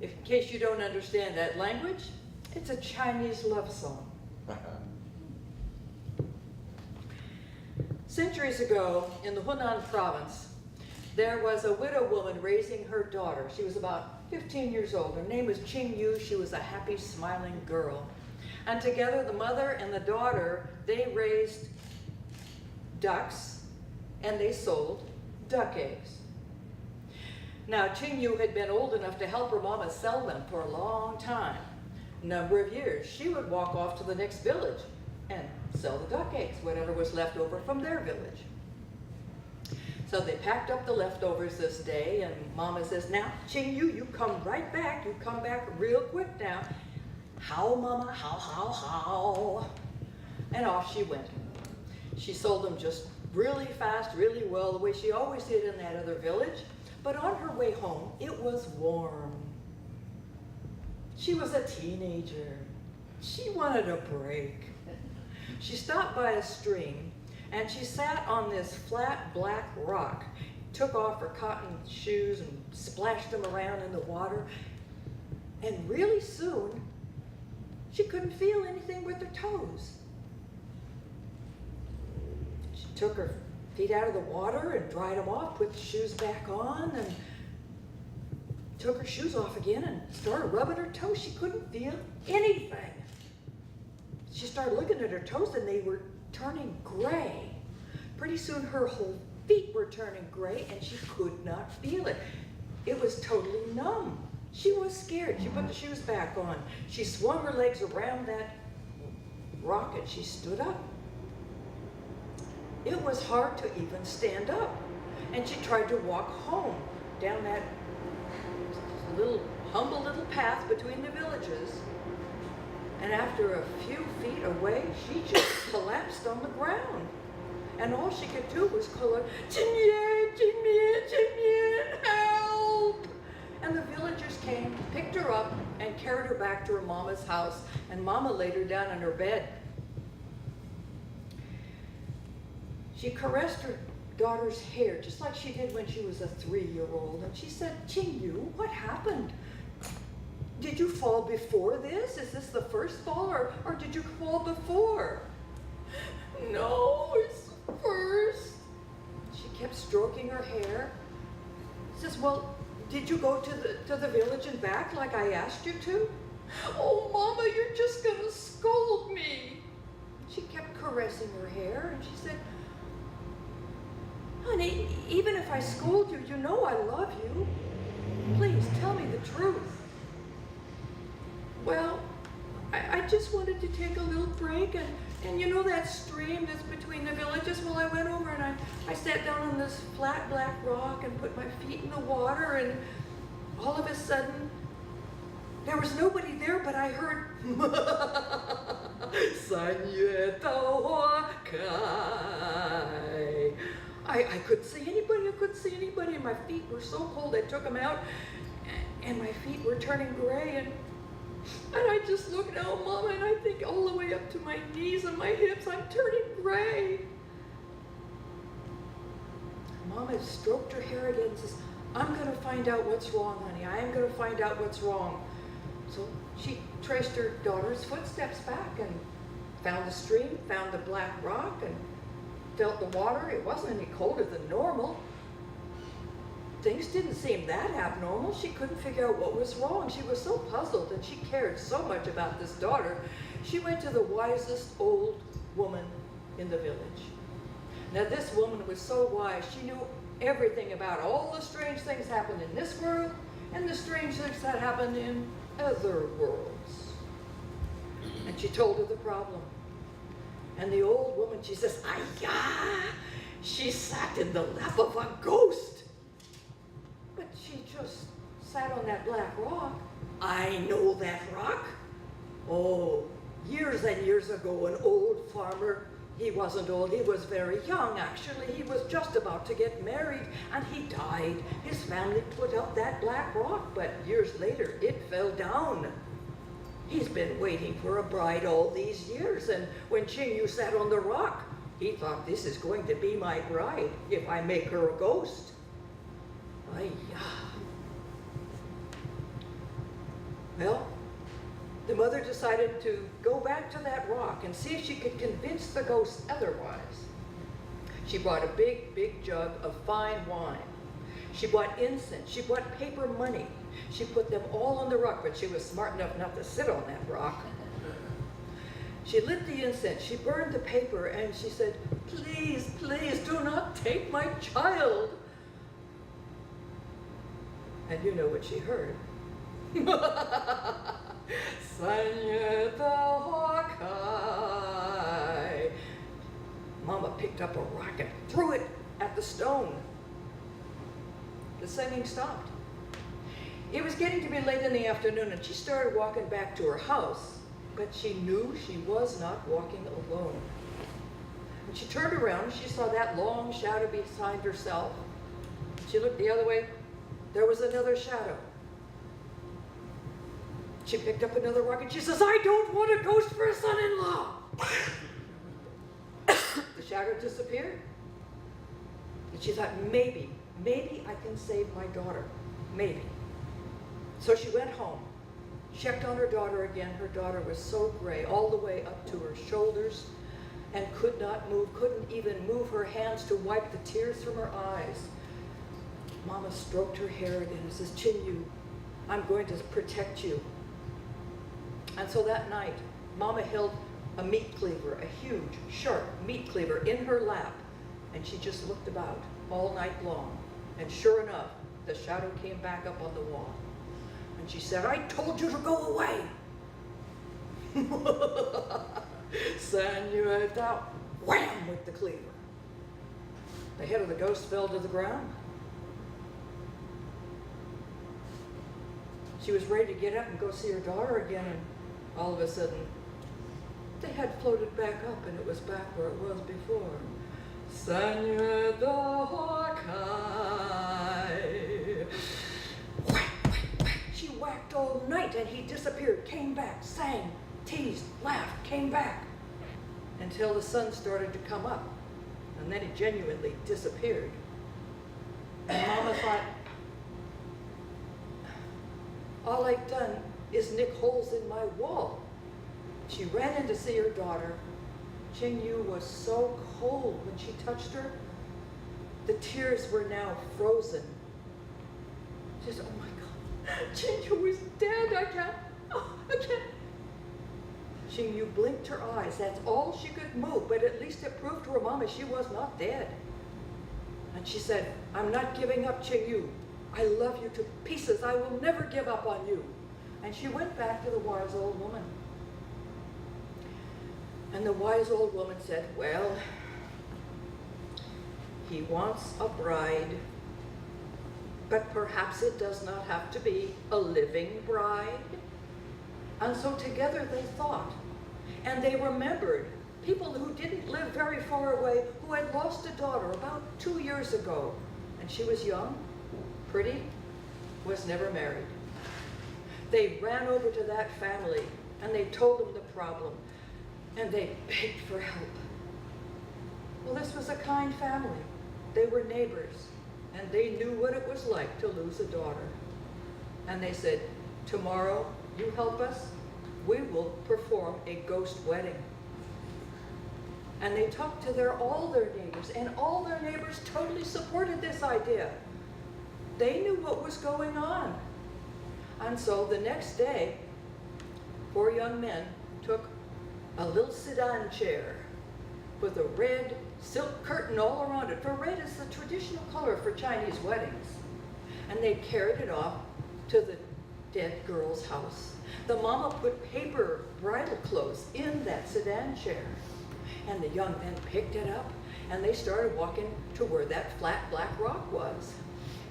In case you don't understand that language, it's a Chinese love song. Centuries ago, in the Hunan province, there was a widow woman raising her daughter. She was about 15 years old. Her name was Qing Yu. She was a happy, smiling girl. And together, the mother and the daughter, they raised ducks, and they sold duck eggs. Now, Qing Yu had been old enough to help her mama sell them for a long time. A number of years. She would walk off to the next village and sell the duck eggs, whatever was left over from their village. So they packed up the leftovers this day, and Mama says, now, Qing Yu, you come right back. You come back real quick now. How, Mama, how? And off she went. She sold them just really fast, really well, the way she always did in that other village. But on her way home, it was warm. She was a teenager. She wanted a break. She stopped by a stream, and she sat on this flat black rock, took off her cotton shoes and splashed them around in the water, and really soon, she couldn't feel anything with her toes. She took her feet out of the water and dried them off, put the shoes back on, and took her shoes off again and started rubbing her toes. She couldn't feel anything. She started looking at her toes and they were turning gray. Pretty soon her whole feet were turning gray and she could not feel it. It was totally numb. She was scared. She put the shoes back on. She swung her legs around that rock and she stood up. It was hard to even stand up. And she tried to walk home down that humble little path between the villages. And after a few feet away, she just collapsed on the ground. And all she could do was call out, "Jinmian, Jinmian, Jinmian, help!" And the villagers came, picked her up, and carried her back to her mama's house. And Mama laid her down on her bed. She caressed her daughter's hair, just like she did when she was a 3-year-old. And she said, "Qingyu, what happened? Did you fall before this? Is this the first fall, or did you fall before?" "No, it's the first." She kept stroking her hair. Says, "Well, did you go to the village and back like I asked you to?" "Oh, Mama, you're just gonna scold me." She kept caressing her hair, and she said, "Honey, even if I scold you, you know I love you. Please tell me the truth." "Well, I just wanted to take a little break, and you know that stream that's between the villages? Well, I went over and I sat down on this flat black rock and put my feet in the water, and all of a sudden, there was nobody there, but I heard, 三月到花开. I couldn't see anybody, and my feet were so cold, I took them out, and my feet were turning gray, and I just look now, Mama, and I think all the way up to my knees and my hips, I'm turning gray." Mama stroked her hair again and says, "I'm going to find out what's wrong, honey. I am going to find out what's wrong." So she traced her daughter's footsteps back and found the stream, found the black rock, and felt the water. It wasn't any colder than normal. Things didn't seem that abnormal. She couldn't figure out what was wrong. She was so puzzled, and she cared so much about this daughter. She went to the wisest old woman in the village. Now, this woman was so wise. She knew everything about all the strange things happened in this world and the strange things that happened in other worlds. And she told her the problem. And the old woman, she says, "Ayah, she sat in the lap of a ghost." But she just sat on that black rock. "I know that rock. Oh, years and years ago, an old farmer, he wasn't old, he was very young actually. He was just about to get married and he died. His family put up that black rock, but years later it fell down. He's been waiting for a bride all these years, and when Qingyu sat on the rock, he thought, this is going to be my bride if I make her a ghost." Well, the mother decided to go back to that rock and see if she could convince the ghost otherwise. She brought a big, big jug of fine wine. She bought incense. She bought paper money. She put them all on the rock, but she was smart enough not to sit on that rock. She lit the incense. She burned the paper, and she said, "Please, please do not take my child." And you know what she heard. 三月的花开. Mama picked up a rock and threw it at the stone. The singing stopped. It was getting to be late in the afternoon, and she started walking back to her house, but she knew she was not walking alone. When she turned around, she saw that long shadow behind herself. She looked the other way. There was another shadow. She picked up another rock and she says, "I don't want a ghost for a son-in-law." The shadow disappeared. And she thought, maybe I can save my daughter. Maybe. So she went home, checked on her daughter again. Her daughter was so gray, all the way up to her shoulders. and could not move, couldn't even move her hands to wipe the tears from her eyes. Mama stroked her hair again and says, Chin-Yu, I'm going to protect you. And so that night, Mama held a meat cleaver, a huge, sharp meat cleaver in her lap, and she just looked about all night long. And sure enough, the shadow came back up on the wall. And she said, I told you to go away. Senorita, wham with the cleaver. The head of the ghost fell to the ground. She was ready to get up and go see her daughter again, and all of a sudden, the head floated back up, and it was back where it was before. Senorita Hawkeye. Whack, whack, whack. She whacked all night, and he disappeared, came back, sang, teased, laughed, came back, until the sun started to come up, and then he genuinely disappeared. And Mama thought, all I've done is nick holes in my wall. She ran in to see her daughter. Chin-Yu was so cold when she touched her. The tears were now frozen. She said, oh my God, Chin-Yu is dead. I can't. Chin-Yu blinked her eyes. That's all she could move, but at least it proved to her mama she was not dead. And she said, I'm not giving up, Chin-Yu. I love you to pieces. I will never give up on you. And she went back to the wise old woman. And the wise old woman said, well, he wants a bride, but perhaps it does not have to be a living bride. And so together they thought, and they remembered people who didn't live very far away, who had lost a daughter about 2 years ago. And she was young, pretty, was never married. They ran over to that family and they told them the problem and they begged for help. Well, this was a kind family. They were neighbors and they knew what it was like to lose a daughter. And they said, tomorrow you help us, we will perform a ghost wedding. And they talked to all their neighbors, and all their neighbors totally supported this idea. They knew what was going on. And so the next day, 4 young men took a little sedan chair with a red silk curtain all around it, for red is the traditional color for Chinese weddings. And they carried it off to the dead girl's house. The mama put paper bridal clothes in that sedan chair. And the young men picked it up and they started walking to where that flat black rock was.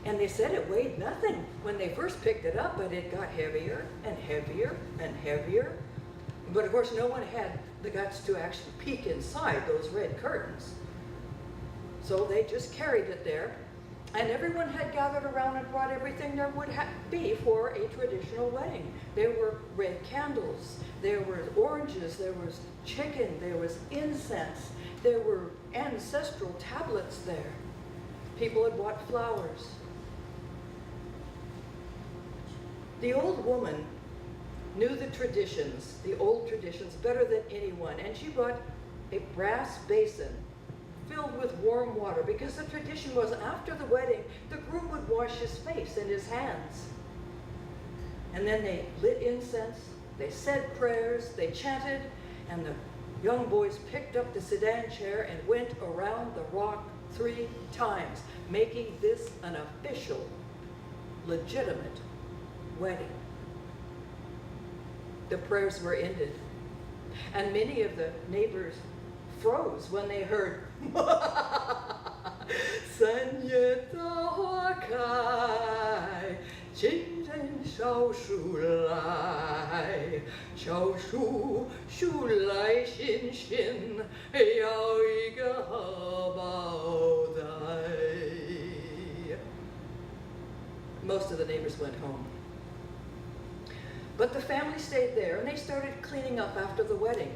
And they said it weighed nothing when they first picked it up, but it got heavier and heavier and heavier. But of course, no one had the guts to actually peek inside those red curtains. So they just carried it there, and everyone had gathered around and brought everything there would be for a traditional wedding. There were red candles, there were oranges, there was chicken, there was incense, there were ancestral tablets there. People had bought flowers. The old woman knew the traditions, the old traditions, better than anyone, and she brought a brass basin filled with warm water, because the tradition was after the wedding, the groom would wash his face and his hands. And then they lit incense, they said prayers, they chanted, and the young boys picked up the sedan chair and went around the rock 3 times, making this an official, legitimate wedding. The prayers were ended, and many of the neighbors froze when they heard Senorita Hawkeye, 情人小树来，小树树来信信，要一个荷包袋。Most of the neighbors went home. But the family stayed there, and they started cleaning up after the wedding.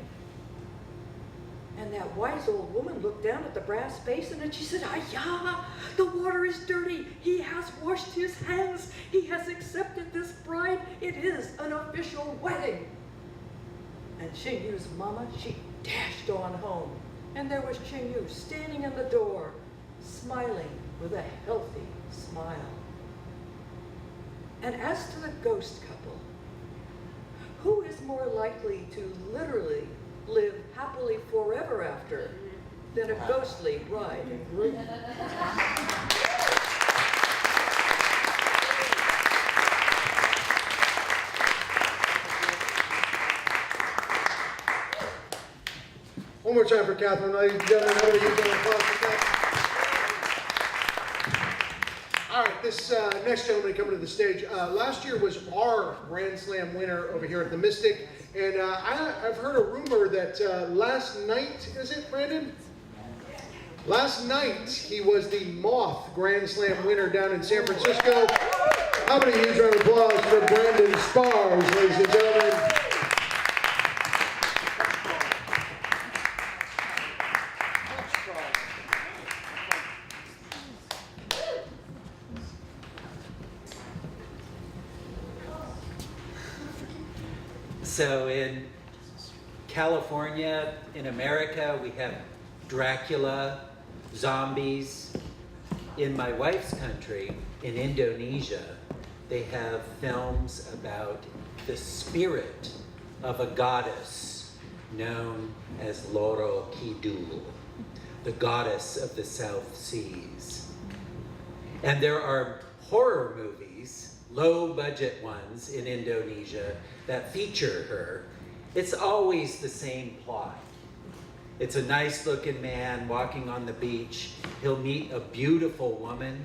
And that wise old woman looked down at the brass basin and she said, "Ayah, the water is dirty. He has washed his hands. He has accepted this bride. It is an official wedding." And Chin-Yu's mama, she dashed on home. And there was Ching Yu standing in the door, smiling with a healthy smile. And as to the ghost couple, who is more likely to literally live happily forever after than a ghostly bride and groom? One more time for Catherine, ladies and gentlemen. Another huge round of applause for Catherine. All right, this next gentleman coming to the stage. Last year was our Grand Slam winner over here at the Mystic. And I've heard a rumor that last night, is it, Brandon? Last night, he was the Moth Grand Slam winner down in San Francisco. How many huge round of applause for Brandon Spars, ladies and gentlemen? So in California, in America, we have Dracula, zombies. In my wife's country, in Indonesia, they have films about the spirit of a goddess known as Loro Kidul, the goddess of the South Seas. And there are horror movies, low-budget ones in Indonesia, that feature her. It's always the same plot. It's a nice-looking man walking on the beach. He'll meet a beautiful woman,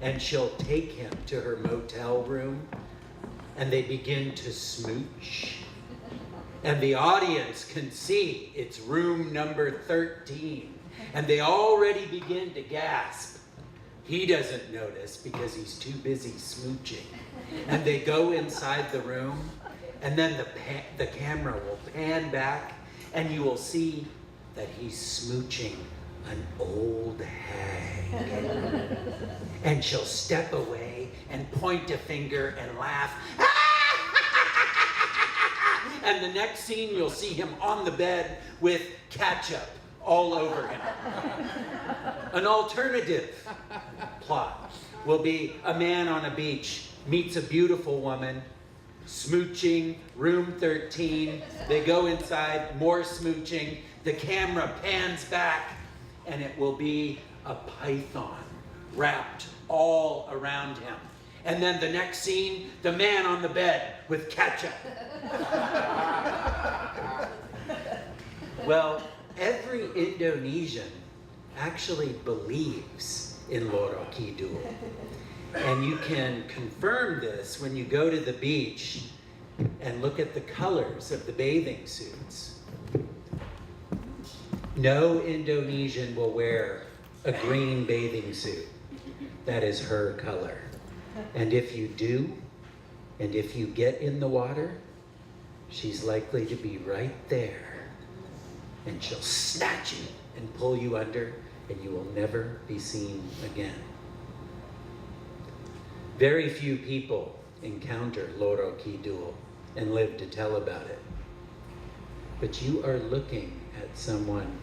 and she'll take him to her motel room, and they begin to smooch. And the audience can see it's room number 13, and they already begin to gasp. He doesn't notice because he's too busy smooching. And they go inside the room, and then the camera will pan back, and you will see that he's smooching an old hag. And she'll step away and point a finger and laugh. And the next scene, you'll see him on the bed with ketchup all over him. An alternative plot will be a man on a beach meets a beautiful woman, smooching, room 13. They go inside, more smooching. The camera pans back, and it will be a python wrapped all around him. And then the next scene, the man on the bed with ketchup. Well, every Indonesian actually believes in Loro Kidul. And you can confirm this when you go to the beach and look at the colors of the bathing suits. No Indonesian will wear a green bathing suit. That is her color. And if you do, and if you get in the water, she's likely to be right there. And she'll snatch you and pull you under, and you will never be seen again. Very few people encounter Loro Kidul and live to tell about it. But you are looking at someone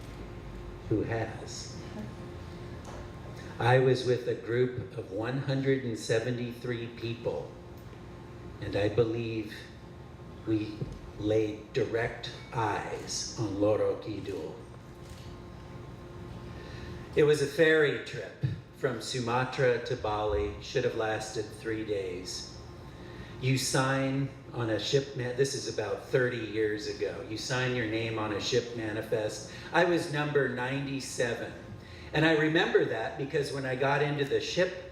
who has. I was with a group of 173 people, and I believe we laid direct eyes on Loro Kidul. It was a ferry trip from Sumatra to Bali, should have lasted 3 days. You sign on a ship, this is about 30 years ago. You sign your name on a ship manifest. I was number 97. And I remember that because when I got into the ship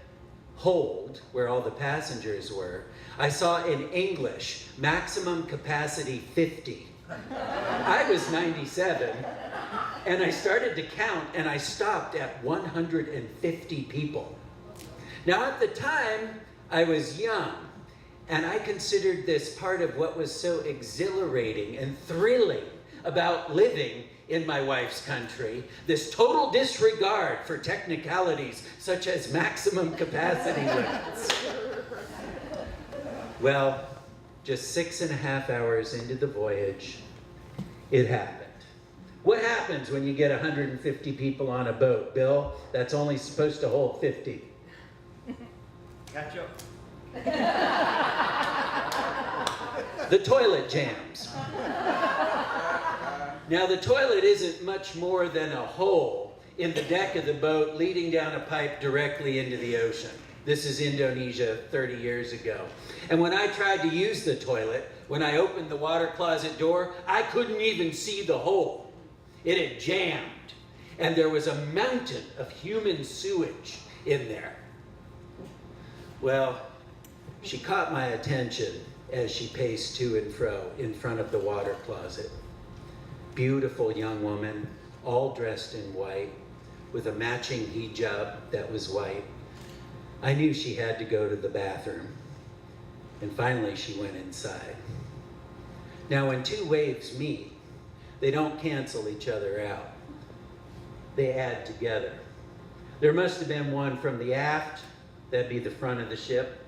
hold, where all the passengers were, I saw in English, maximum capacity 50. I was 97. And I started to count, and I stopped at 150 people. Now, at the time, I was young, and I considered this part of what was so exhilarating and thrilling about living in my wife's country, this total disregard for technicalities such as maximum capacity limits. Well, just 6.5 hours into the voyage, it happened. What happens when you get 150 people on a boat, Bill? That's only supposed to hold 50. Catch up. The toilet jams. Now, the toilet isn't much more than a hole in the deck of the boat leading down a pipe directly into the ocean. This is Indonesia 30 years ago. And when I tried to use the toilet, when I opened the water closet door, I couldn't even see the hole. It had jammed. And there was a mountain of human sewage in there. Well, she caught my attention as she paced to and fro in front of the water closet. Beautiful young woman, all dressed in white, with a matching hijab that was white. I knew she had to go to the bathroom. And finally she went inside. Now when two waves meet, they don't cancel each other out. They add together. There must have been one from the aft, that'd be the front of the ship,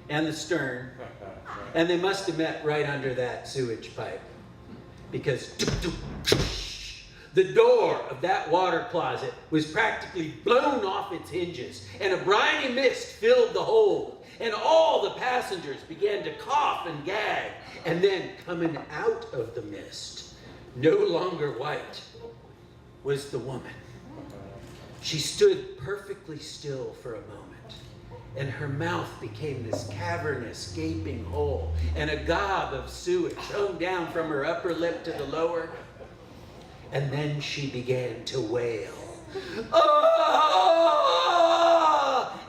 and the stern, and they must have met right under that sewage pipe. Because the door of that water closet was practically blown off its hinges, and a briny mist filled the hold, and all the passengers began to cough and gag, and then coming out of the mist, no longer white, was the woman. She stood perfectly still for a moment, and her mouth became this cavernous, gaping hole, and a gob of sewage hung down from her upper lip to the lower. And then she began to wail. "Ah!"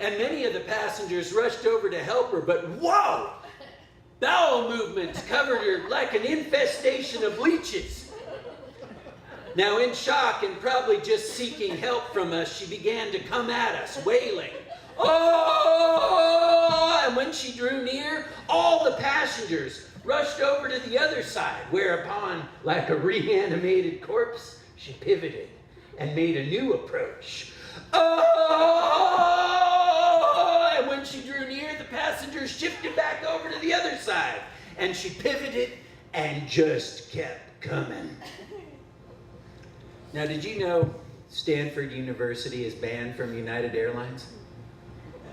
And many of the passengers rushed over to help her, but whoa! Bowel movements covered her like an infestation of leeches. Now, in shock and probably just seeking help from us, she began to come at us, wailing. "Oh!" And when she drew near, all the passengers rushed over to the other side, whereupon, like a reanimated corpse, she pivoted and made a new approach. "Oh!" And when she drew near, the passengers shifted back over to the other side, and she pivoted and just kept coming. Now, did you know Stanford University is banned from United Airlines?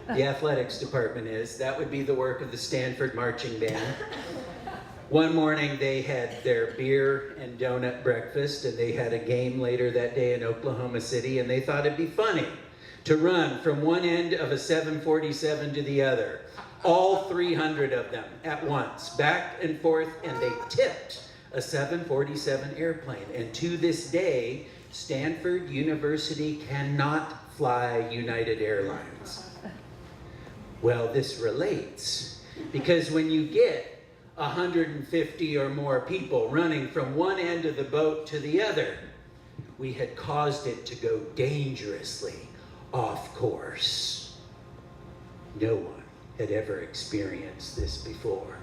The athletics department is. That would be the work of the Stanford Marching Band. One morning they had their beer and donut breakfast, and they had a game later that day in Oklahoma City, and they thought it'd be funny to run from one end of a 747 to the other, all 300 of them at once, back and forth, and they tipped a 747 airplane. And to this day, Stanford University cannot fly United Airlines. Well, this relates, because when you get 150 or more people running from one end of the boat to the other, we had caused it to go dangerously off course. No one had ever experienced this before.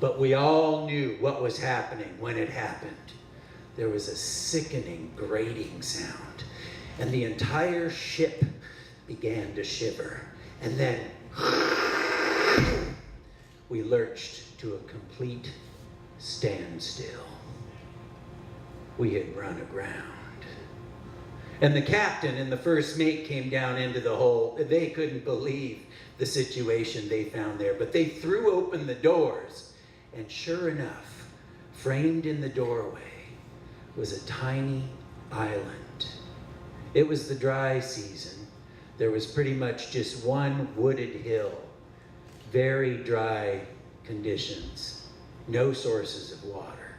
But we all knew what was happening when it happened. There was a sickening grating sound, and the entire ship began to shiver. And then we lurched to a complete standstill. We had run aground. And the captain and the first mate came down into the hole. They couldn't believe the situation they found there, but they threw open the doors. And sure enough, framed in the doorway was a tiny island. It was the dry season. There was pretty much just one wooded hill, very dry conditions, no sources of water.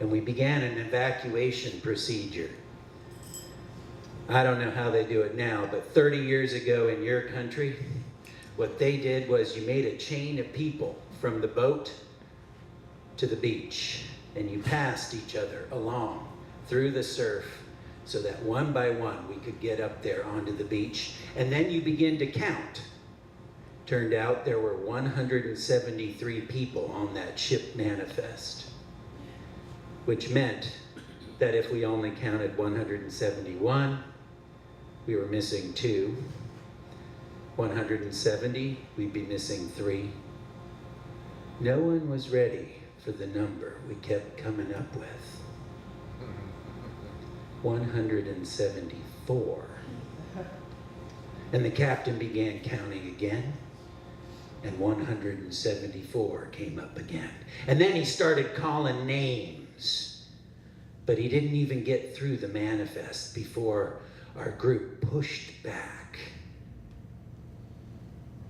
And we began an evacuation procedure. I don't know how they do it now, but 30 years ago in your country, what they did was you made a chain of people from the boat to the beach, and you passed each other along through the surf so that one by one we could get up there onto the beach, and then you begin to count. Turned out there were 173 people on that ship manifest, which meant that if we only counted 171, we were missing 2. 170, we'd be missing 3. No one was ready for the number we kept coming up with. 174. And the captain began counting again, and 174 came up again. And then he started calling names, but he didn't even get through the manifest before our group pushed back.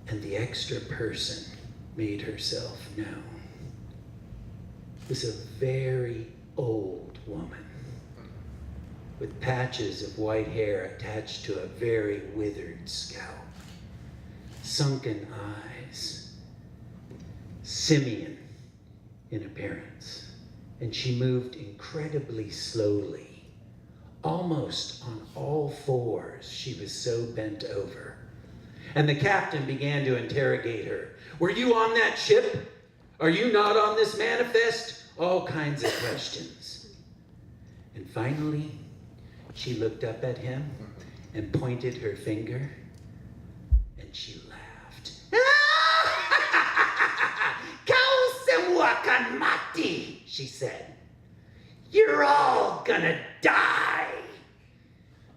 And the extra person made herself known. It was a very old woman with patches of white hair attached to a very withered scalp, sunken eyes, simian in appearance, and she moved incredibly slowly, almost on all fours. She was so bent over. And the captain began to interrogate her. Were you on that ship? Are you not on this manifest? All kinds of questions. And finally, she looked up at him and pointed her finger, and she laughed. Kausemuakanmati, she said. You're all gonna die.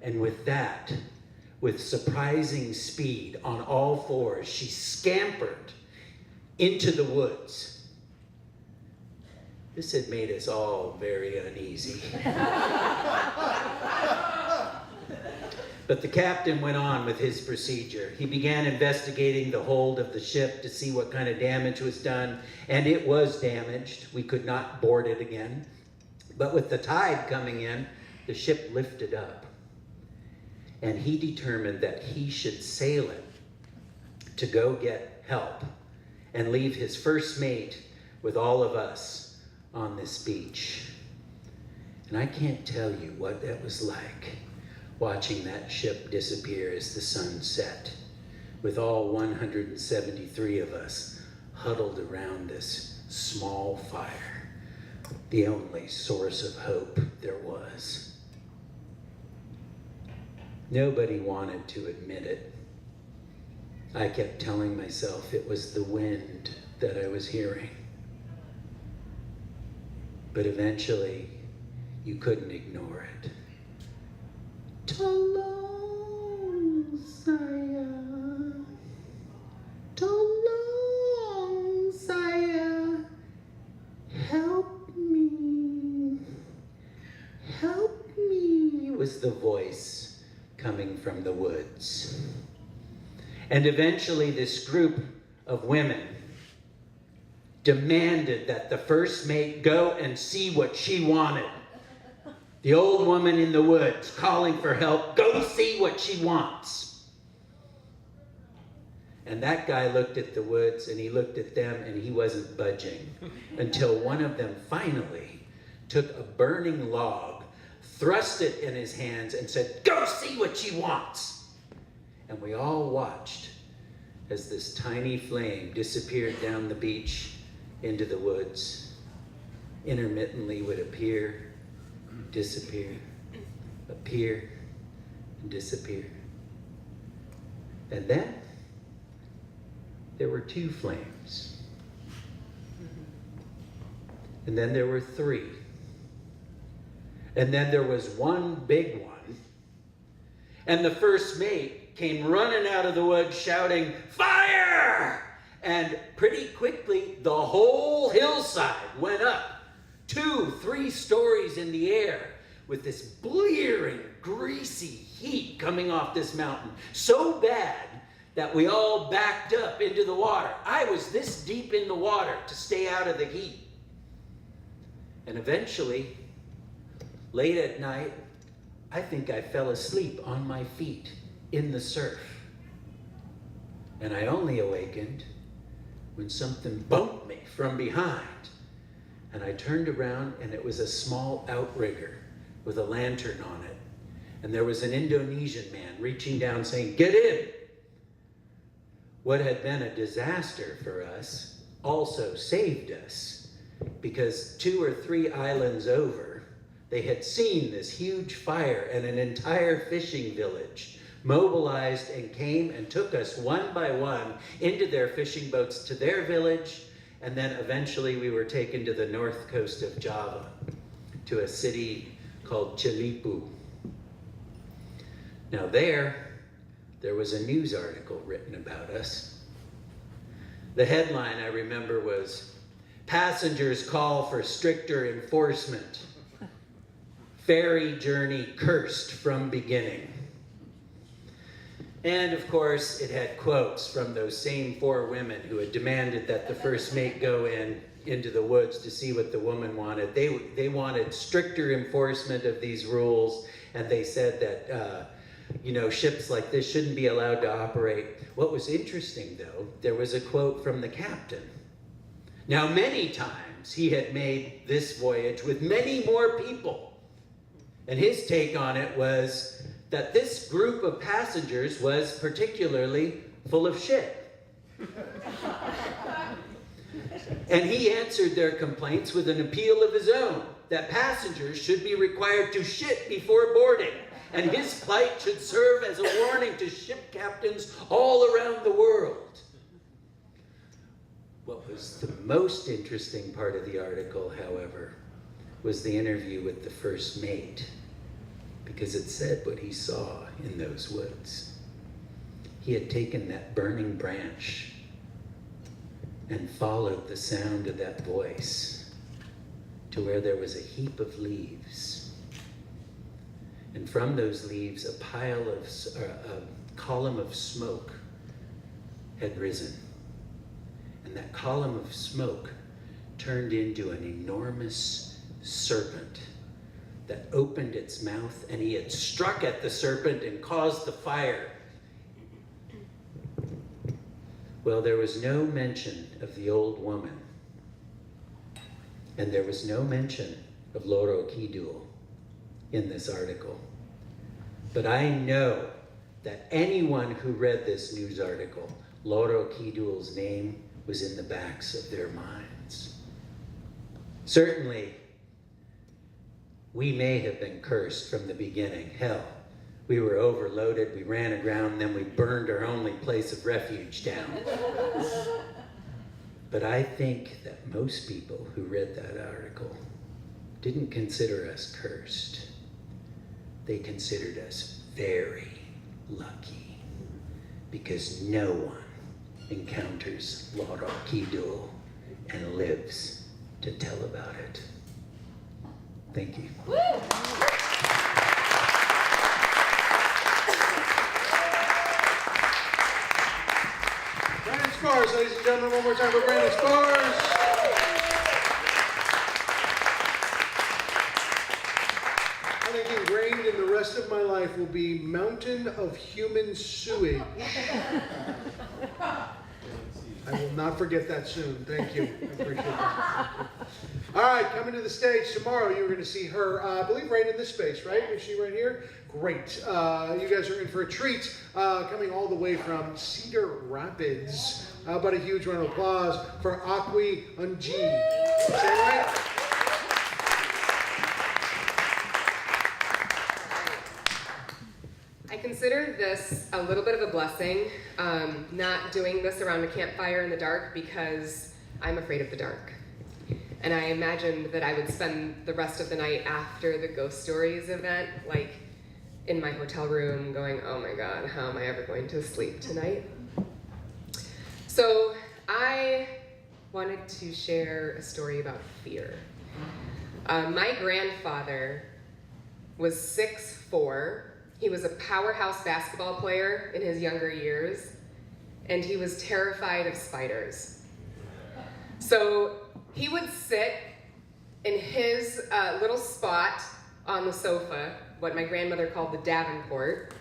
And with that, with surprising speed on all fours, she scampered into the woods. This had made us all very uneasy. But the captain went on with his procedure. He began investigating the hold of the ship to see what kind of damage was done, and it was damaged. We could not board it again. But with the tide coming in, the ship lifted up. And he determined that he should sail it to go get help and leave his first mate with all of us on this beach. And I can't tell you what that was like, watching that ship disappear as the sun set, with all 173 of us huddled around this small fire, the only source of hope there was. Nobody wanted to admit it. I kept telling myself it was the wind that I was hearing. But eventually, you couldn't ignore it. Tolong saya, tolong saya, help me, was the voice coming from the woods. And eventually this group of women demanded that the first mate go and see what she wanted. The old woman in the woods calling for help, go see what she wants. And that guy looked at the woods and he looked at them and he wasn't budging until one of them finally took a burning log, thrust it in his hands and said, go see what she wants. And we all watched as this tiny flame disappeared down the beach into the woods, intermittently would appear, disappear, appear, and disappear. And then there were 2 flames. And then there were 3. And then there was one big one. And the first mate came running out of the woods shouting, fire! And pretty quickly, the whole hillside went up 2-3 stories in the air with this blearing, greasy heat coming off this mountain. So bad that we all backed up into the water. I was this deep in the water to stay out of the heat. And eventually, late at night, I think I fell asleep on my feet in the surf. And I only awakened when something bumped me from behind. And I turned around and it was a small outrigger with a lantern on it. And there was an Indonesian man reaching down saying, get in. What had been a disaster for us also saved us, because 2 or 3 islands over, they had seen this huge fire and an entire fishing village mobilized and came and took us one by one into their fishing boats to their village, and then eventually we were taken to the north coast of Java, to a city called Chilipu. Now there was a news article written about us. The headline I remember was, "Passengers call for stricter enforcement. Ferry journey cursed from beginning." And of course, it had quotes from those same 4 women who had demanded that the first mate go into the woods to see what the woman wanted. They wanted stricter enforcement of these rules, and they said that ships like this shouldn't be allowed to operate. What was interesting, though, there was a quote from the captain. Now, many times he had made this voyage with many more people, and his take on it was that this group of passengers was particularly full of shit. And he answered their complaints with an appeal of his own, that passengers should be required to shit before boarding, and his plight should serve as a warning to ship captains all around the world. What was the most interesting part of the article, however, was the interview with the first mate, because it said what he saw in those woods. He had taken that burning branch and followed the sound of that voice to where there was a heap of leaves. And from those leaves, a column of smoke had risen. And that column of smoke turned into an enormous serpent that opened its mouth, and he had struck at the serpent and caused the fire. Well, there was no mention of the old woman, and there was no mention of Loro Kidul in this article. But I know that anyone who read this news article, Loro Kidul's name was in the backs of their minds. Certainly, we may have been cursed from the beginning. Hell, we were overloaded, we ran aground, and then we burned our only place of refuge down. But I think that most people who read that article didn't consider us cursed. They considered us very lucky, because no one encounters Loro Kidul and lives to tell about it. Thank you. Brandon Spars, ladies and gentlemen, one more time for Brandon Spars. I think ingrained in the rest of my life will be mountain of human sewage. I will not forget that soon. Thank you. I appreciate that. All right, coming to the stage tomorrow, you're going to see her, I believe, right in this space, right? Is she right here? Great. You guys are in for a treat, coming all the way from Cedar Rapids. How about a huge round of applause for Akwi Unji? Say it right? I consider this a little bit of a blessing, not doing this around a campfire in the dark, because I'm afraid of the dark. And I imagined that I would spend the rest of the night after the Ghost Stories event, like in my hotel room going, oh my God, how am I ever going to sleep tonight? So I wanted to share a story about fear. My grandfather was 6'4". He was a powerhouse basketball player in his younger years, and he was terrified of spiders. So he would sit in his little spot on the sofa, what my grandmother called the Davenport,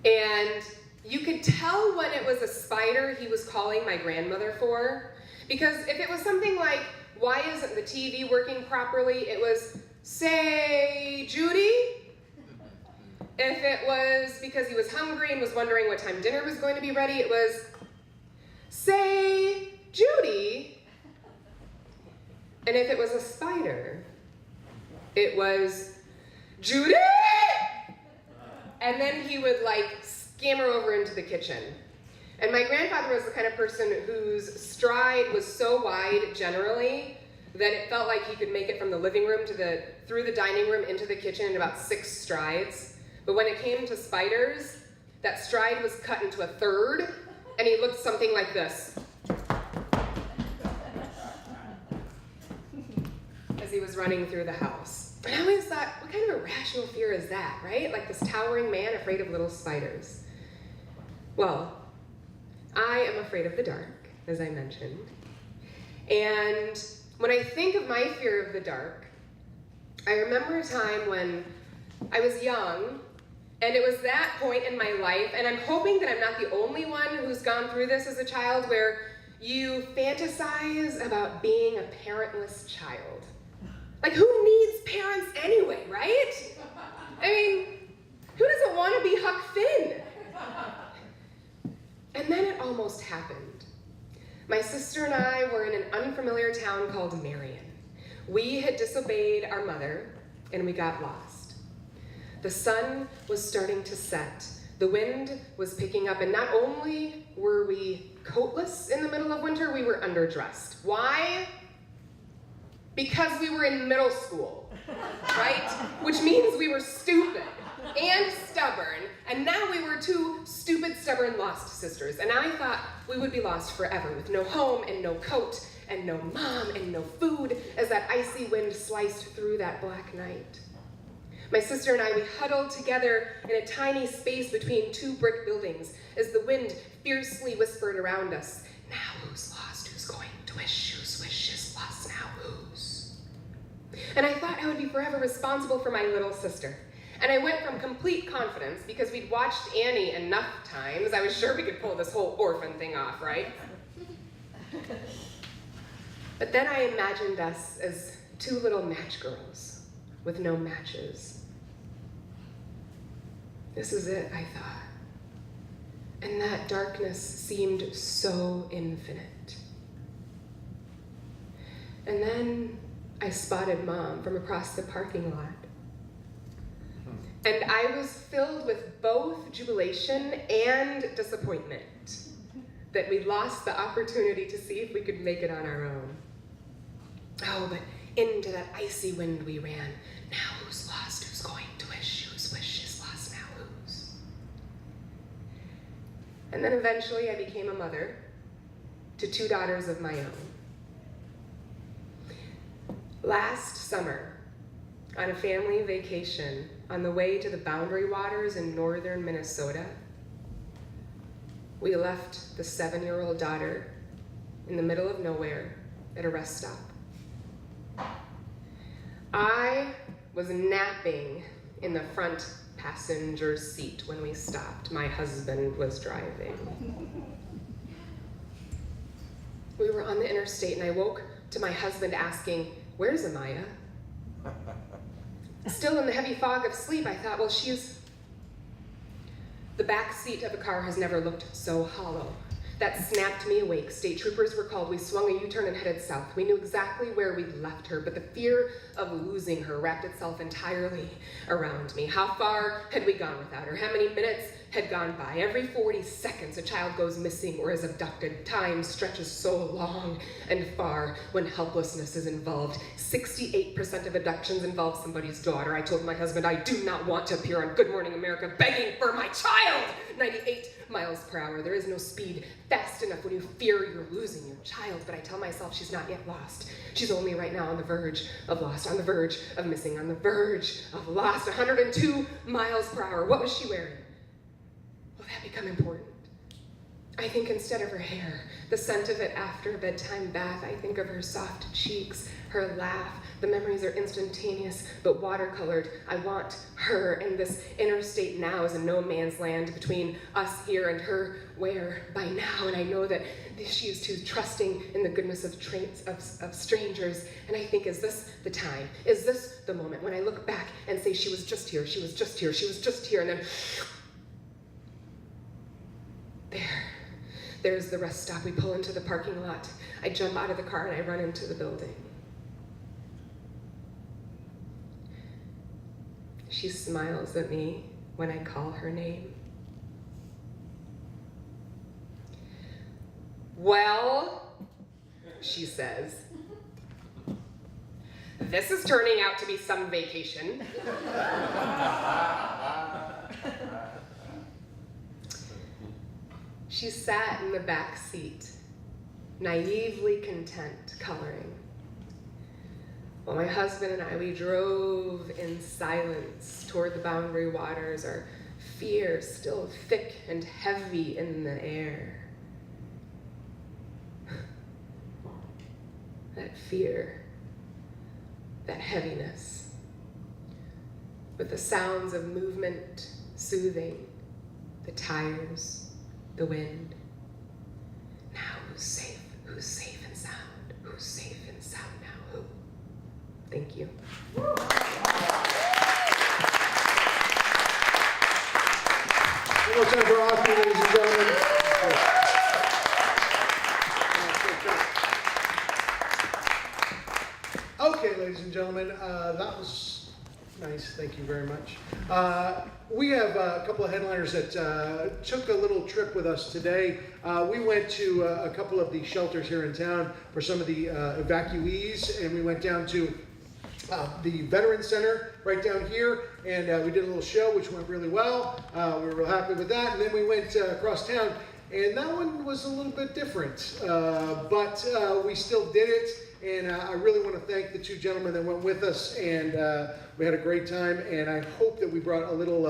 and you could tell when it was a spider he was calling my grandmother for, because if it was something like, why isn't the TV working properly, it was, say, Judy? If it was because he was hungry and was wondering what time dinner was going to be ready, it was, say, Judy. And if it was a spider, it was, Judy! And then he would scamper over into the kitchen. And my grandfather was the kind of person whose stride was so wide generally that it felt like he could make it from the living room through the dining room into the kitchen in about 6 strides. But when it came to spiders, that stride was cut into a third, and he looked something like this as he was running through the house. And I always thought, what kind of irrational fear is that, right? Like this towering man afraid of little spiders. Well, I am afraid of the dark, as I mentioned. And when I think of my fear of the dark, I remember a time when I was young, and it was that point in my life, and I'm hoping that I'm not the only one who's gone through this as a child, where you fantasize about being a parentless child. Like, who needs parents anyway, right? I mean, who doesn't want to be Huck Finn? And then it almost happened. My sister and I were in an unfamiliar town called Marion. We had disobeyed our mother, and we got lost. The sun was starting to set. The wind was picking up, and not only were we coatless in the middle of winter, we were underdressed. Why? Because we were in middle school, right? Which means we were stupid and stubborn, and now we were two stupid, stubborn, lost sisters. And I thought we would be lost forever, with no home and no coat and no mom and no food, as that icy wind sliced through that black night. My sister and I, we huddled together in a tiny space between two brick buildings as the wind fiercely whispered around us, "Now who's lost? Who's going to wish? Who's wish is lost? Now who's?" And I thought I would be forever responsible for my little sister. And I went from complete confidence, because we'd watched Annie enough times, I was sure we could pull this whole orphan thing off, right? But then I imagined us as two little match girls with no matches. This is it, I thought. And that darkness seemed so infinite. And then I spotted Mom from across the parking lot. And I was filled with both jubilation and disappointment that we'd lost the opportunity to see if we could make it on our own. Oh, but into that icy wind we ran. Now who's lost? Who's going to wish? Whose wish is lost? Now whose? And then eventually I became a mother to two daughters of my own. Last summer, on a family vacation on the way to the Boundary Waters in northern Minnesota, we left the 7-year-old daughter in the middle of nowhere at a rest stop. I was napping in the front passenger seat when we stopped. My husband was driving. We were on the interstate, and I woke to my husband asking, "Where's Amaya?" Still in the heavy fog of sleep, I thought, well, she's... The back seat of a car has never looked so hollow. That snapped me awake. State troopers were called. We swung a U-turn and headed south. We knew exactly where we'd left her, but the fear of losing her wrapped itself entirely around me. How far had we gone without her? How many minutes had gone by? Every 40 seconds, a child goes missing or is abducted. Time stretches so long and far when helplessness is involved. 68% of abductions involve somebody's daughter. I told my husband I do not want to appear on Good Morning America begging for my child. 98 miles per hour. There is no speed fast enough when you fear you're losing your child, but I tell myself she's not yet lost. She's only right now on the verge of lost, on the verge of missing, on the verge of lost. 102 miles per hour. What was she wearing? Will that become important? I think instead of her hair, the scent of it after a bedtime bath, I think of her soft cheeks, her laugh. The memories are instantaneous, but watercolored. I want her, and this interstate now is a no man's land between us here and her where by now, and I know that she is too trusting in the goodness of strangers, and I think, is this the time? Is this the moment when I look back and say she was just here, she was just here, she was just here, and then there's the rest stop. We pull into the parking lot. I jump out of the car and I run into the building. She smiles at me when I call her name. "Well," she says, "this is turning out to be some vacation." She sat in the back seat, naively content, coloring. While my husband and I, we drove in silence toward the boundary waters, our fear still thick and heavy in the air. That fear, that heaviness, with the sounds of movement soothing, the tires, the wind. Now who's safe? Who's safe and sound? Who's safe and sound now? Who? Thank you. One more time for Austin, ladies and gentlemen. Okay, ladies and gentlemen, that was nice. Thank you very much. We have a couple of headliners that took a little trip with us today. We went to a couple of the shelters here in town for some of the evacuees, and we went down to the Veterans Center right down here, and we did a little show which went really well. We were real happy with that, and then we went across town, and that one was a little bit different, but we still did it, and I really want to thank the two gentlemen that went with us, and we had a great time, and I hope that we brought a little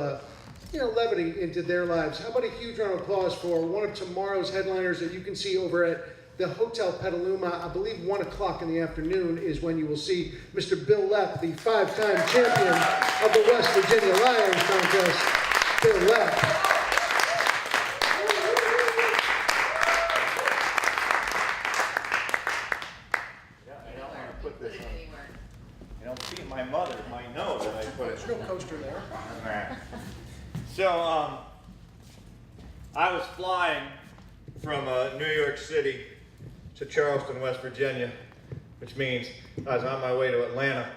levity into their lives. How about a huge round of applause for one of tomorrow's headliners that you can see over at the Hotel Petaluma. I believe 1 o'clock in the afternoon is when you will see Mr. Bill Lepp, the 5-time champion of the West Virginia Lions Contest. Bill Lepp. My mother might know that I put it. There's no coaster there. Alright. So, I was flying from New York City to Charleston, West Virginia, which means I was on my way to Atlanta.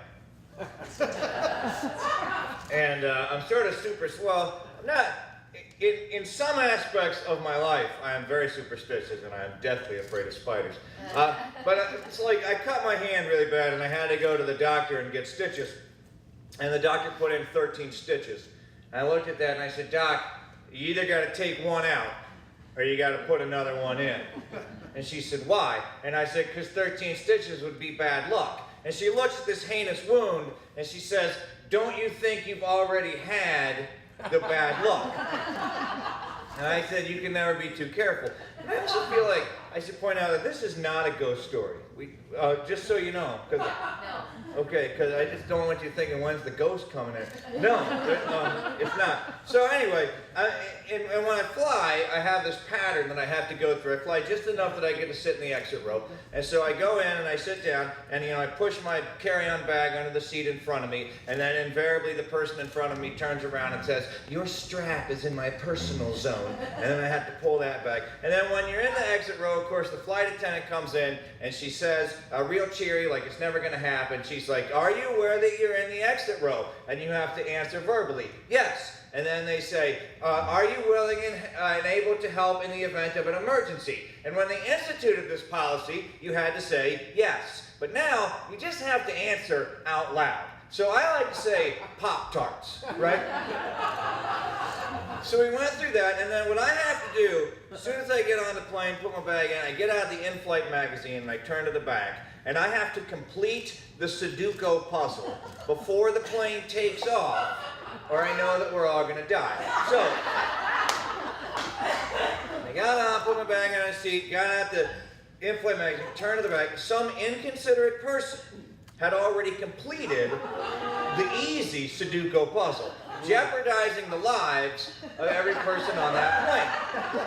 And I'm sort of well, I'm not, in some aspects of my life, I am very superstitious and I am deathly afraid of spiders. But it's like I cut my hand really bad and I had to go to the doctor and get stitches. And the doctor put in 13 stitches. And I looked at that and I said, Doc, you either got to take one out or you got to put another one in. And she said, why? And I said, because 13 stitches would be bad luck. And she looks at this heinous wound and she says, don't you think you've already had the bad luck? And I said, you can never be too careful. And I also feel like I should point out that this is not a ghost story. Just so you know. Okay, because I just don't want you thinking, when's the ghost coming in? No, it's not. So anyway, and when I fly, I have this pattern that I have to go through. I fly just enough that I get to sit in the exit row. And so I go in and I sit down, and I push my carry-on bag under the seat in front of me, and then invariably the person in front of me turns around and says, your strap is in my personal zone. And then I have to pull that back. And then when you're in the exit row, of course, the flight attendant comes in, and she says, real cheery, like it's never going to happen. She's like, are you aware that you're in the exit row? And you have to answer verbally, yes. And then they say, are you willing and able to help in the event of an emergency? And when they instituted this policy, you had to say yes. But now, you just have to answer out loud. So I like to say Pop-Tarts, right? So we went through that, and then what I have to do, as soon as I get on the plane, put my bag in, I get out the in-flight magazine, and I turn to the back, and I have to complete the Sudoku puzzle before the plane takes off, or I know that we're all going to die. So, I got on, put my bag on the seat, got out the in-flight magazine, turned to the back. Some inconsiderate person had already completed the easy Sudoku puzzle, jeopardizing the lives of every person on that plane.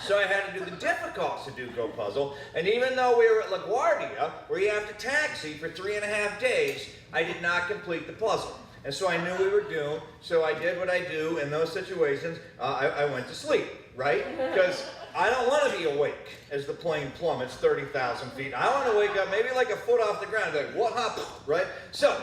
So I had to do the difficult Sudoku puzzle, and even though we were at LaGuardia, where you have to taxi for 3.5 days, I did not complete the puzzle. And so I knew we were doomed, so I did what I do in those situations. I went to sleep, right? Because I don't want to be awake as the plane plummets 30,000 feet. I want to wake up maybe like a foot off the ground, like, what happened, right? So,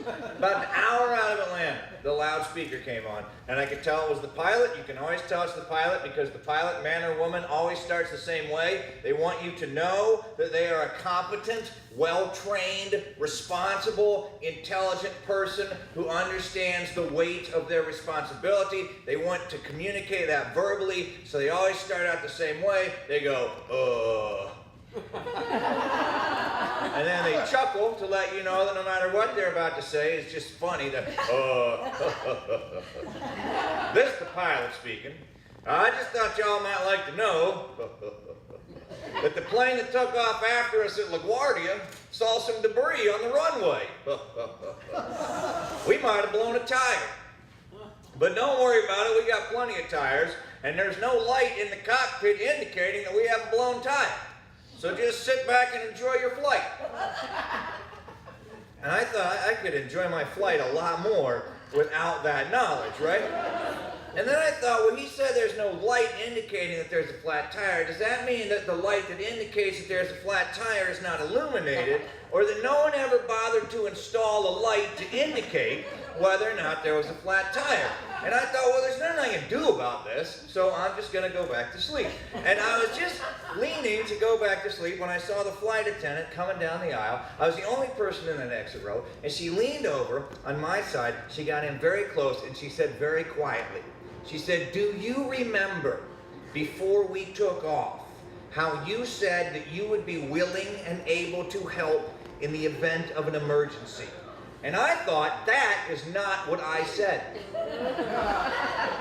About an hour out of Atlanta, the loudspeaker came on, and I could tell it was the pilot. You can always tell it's the pilot because the pilot, man or woman, always starts the same way. They want you to know that they are a competent, well-trained, responsible, intelligent person who understands the weight of their responsibility. They want to communicate that verbally, so they always start out the same way. They go, and then they chuckle to let you know that no matter what they're about to say, it's just funny. This is the pilot speaking. I just thought y'all might like to know that the plane that took off after us at LaGuardia saw some debris on the runway. We might have blown a tire. But don't worry about it, we got plenty of tires, and there's no light in the cockpit indicating that we have a blown tire. So just sit back and enjoy your flight. And I thought I could enjoy my flight a lot more without that knowledge, right? And then I thought, well, he said there's no light indicating that there's a flat tire. Does that mean that the light that indicates that there's a flat tire is not illuminated, or that no one ever bothered to install a light to indicate whether or not there was a flat tire? And I thought, well, there's nothing I can do about this, so I'm just going to go back to sleep. And I was just leaning to go back to sleep when I saw the flight attendant coming down the aisle. I was the only person in that exit row, and she leaned over on my side. She got in very close, and she said very quietly, she said, "Do you remember before we took off how you said that you would be willing and able to help in the event of an emergency?" And I thought, that is not what I said.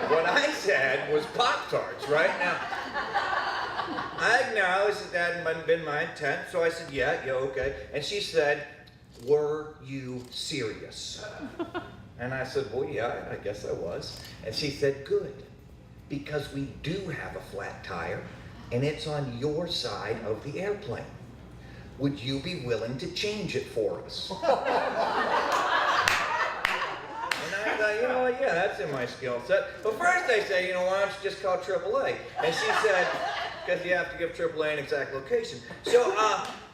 What I said was Pop-Tarts, right? Now, I acknowledged that that hadn't been my intent, so I said, yeah, okay. And she said, "Were you serious?" And I said, well, yeah, I guess I was. And she said, good, because we do have a flat tire, and it's on your side of the airplane. Would you be willing to change it for us? And I thought, you know what, yeah, that's in my skill set. But first I say, you know, why don't you just call AAA? And she said, because you have to give AAA an exact location. So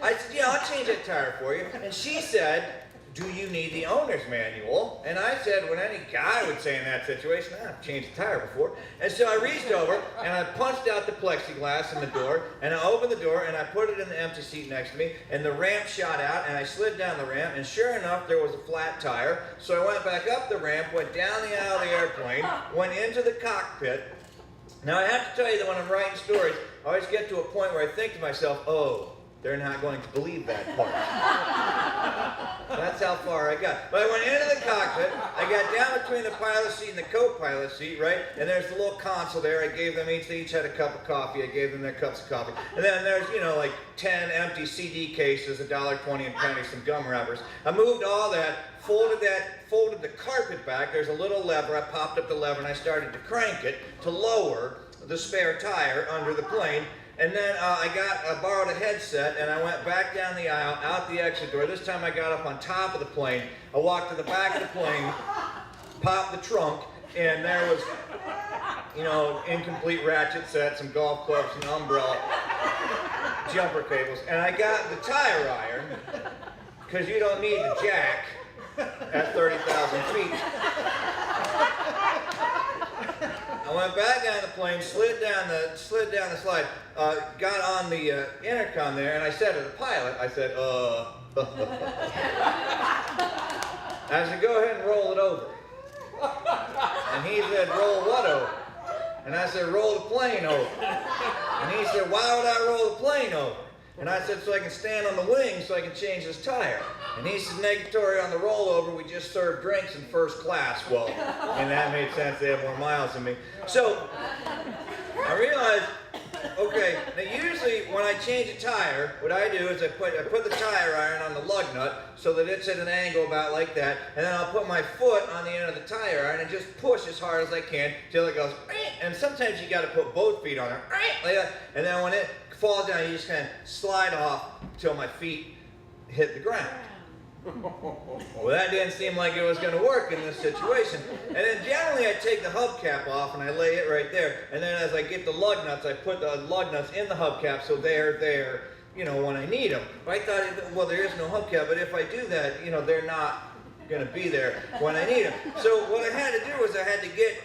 I said, yeah, I'll change that tire for you. And she said, do you need the owner's manual? And I said, what any guy would say in that situation, I've changed a tire before. And so I reached over and I punched out the plexiglass in the door, and I opened the door and I put it in the empty seat next to me, and the ramp shot out, and I slid down the ramp, and sure enough, there was a flat tire. So I went back up the ramp, went down the aisle of the airplane, went into the cockpit. Now I have to tell you that when I'm writing stories, I always get to a point where I think to myself, oh, they're not going to believe that part. That's how far I got. But I went into the cockpit, I got down between the pilot seat and the co-pilot seat, right? And there's the little console there. I gave them each, they each had a cup of coffee. I gave them their cups of coffee. And then there's, you know, like 10 empty CD cases, $1.20 and pennies, some gum wrappers. I moved all that, folded the carpet back. There's a little lever. I popped up the lever and I started to crank it to lower the spare tire under the plane. And then I borrowed a headset, and I went back down the aisle, out the exit door. This time I got up on top of the plane. I walked to the back of the plane, popped the trunk, and there was, you know, incomplete ratchet set, some golf clubs, an umbrella, jumper cables. And I got the tire iron, because you don't need the jack at 30,000 feet. I went back down the plane, slid down the slide, got on the intercom there, and I said to the pilot, I said, I said, go ahead and roll it over. And he said, roll what over? And I said, roll the plane over. And he said, why would I roll the plane over? And I said, so I can stand on the wing so I can change this tire. And he said, negatory on the rollover, we just serve drinks in first class. Well, and that made sense, they have more miles than me. So, I realized, okay, now usually when I change a tire, what I do is I put the tire iron on the lug nut so that it's at an angle about like that, and then I'll put my foot on the end of the tire iron and just push as hard as I can till it goes, and sometimes you gotta put both feet on it, like that, and then when it falls down, you just kind of slide off till my feet hit the ground. Well, that didn't seem like it was going to work in this situation. And then generally I take the hubcap off and I lay it right there. And then as I get the lug nuts, I put the lug nuts in the hubcap so they're there, you know, when I need them. But I thought, well, there is no hubcap, but if I do that, you know, they're not going to be there when I need them. So what I had to do was I had to get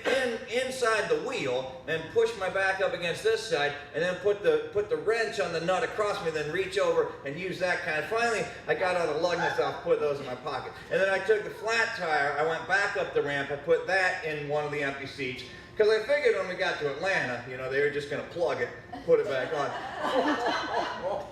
inside the wheel and push my back up against this side, and then put the wrench on the nut across me, then reach over and use that kind. Finally, I got all the lug nuts off, put those in my pocket. And then I took the flat tire, I went back up the ramp, I put that in one of the empty seats, because I figured when we got to Atlanta, you know, they were just going to plug it, put it back on.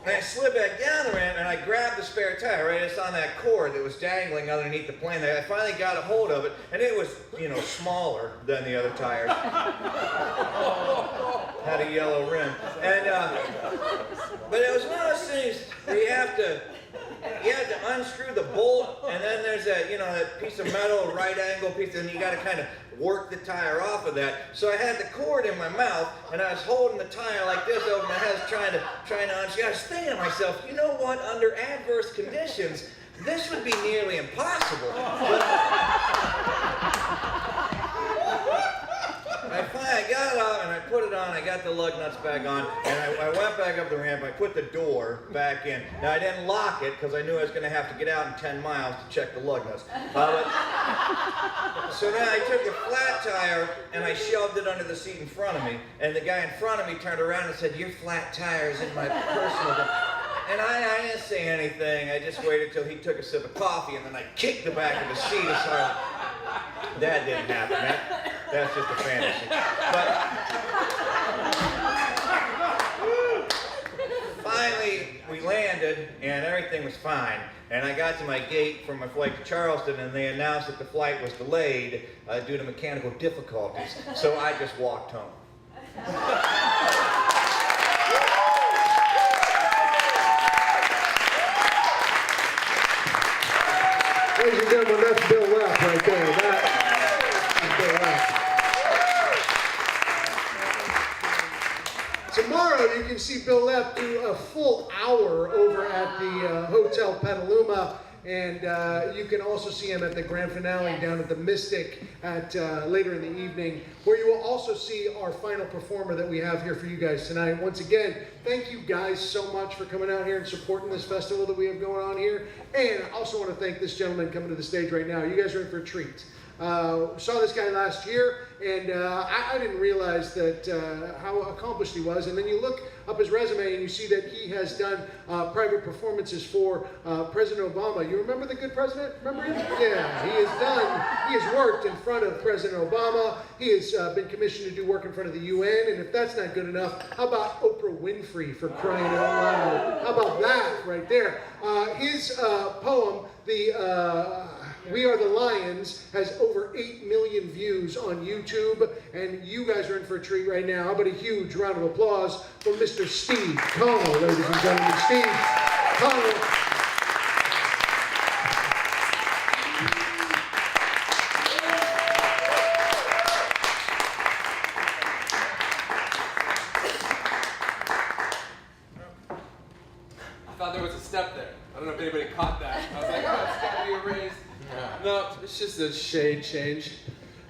And I slid back down the ramp, and I grabbed the spare tire, right? It's on that cord that was dangling underneath the plane there. I finally got a hold of it, and it was, you know, smaller than the other tires. Had a yellow rim. And, but it was one of those things where you have to unscrew the bolt, and then there's that, you know, that piece of metal, right angle piece, and you got to kind of work the tire off of that. So I had the cord in my mouth, and I was holding the tire like this over my head, trying to unscrew. I was thinking to myself, you know what? Under adverse conditions, this would be nearly impossible. But I finally got it off, and I put it on, I got the lug nuts back on, and I went back up the ramp, I put the door back in. Now I didn't lock it, because I knew I was going to have to get out in 10 miles to check the lug nuts. So then I took the flat tire, and I shoved it under the seat in front of me, and the guy in front of me turned around and said, "Your flat tire is in my personal..." And I didn't say anything, I just waited till he took a sip of coffee, and then I kicked the back of the seat as hard. That didn't happen, that's just a fantasy. But finally, we landed, and everything was fine. And I got to my gate for my flight to Charleston, and they announced that the flight was delayed due to mechanical difficulties. So I just walked home. Ladies and gentlemen, that's Bill Lepp right there. That is Bill Lepp. Tomorrow you can see Bill Lepp do a full hour over at the Hotel Petaluma, and you can also see him at the grand finale down at the Mystic at later in the evening, where you will also see our final performer that we have here for you guys tonight. Once again, thank you guys so much for coming out here and supporting this festival that we have going on here. And I also want to thank this gentleman coming to the stage right now. You guys are in for a treat. Saw this guy last year, and I didn't realize that how accomplished he was. And then you look up his resume and you see that he has done private performances for President Obama. You remember the good president? Remember him? Yeah, he has worked in front of President Obama. He has been commissioned to do work in front of the UN. And if that's not good enough, how about Oprah Winfrey, for crying out loud? How about that right there? His poem, "We Are the Lions," has over 8 million views on YouTube, and you guys are in for a treat right now. How about a huge round of applause for Mr. Steve Connell, ladies and gentlemen. Steve Connell. I thought there was a step there. I don't know if anybody caught that. I was like, oh, it's got to be a raise. No, it's just a shade change.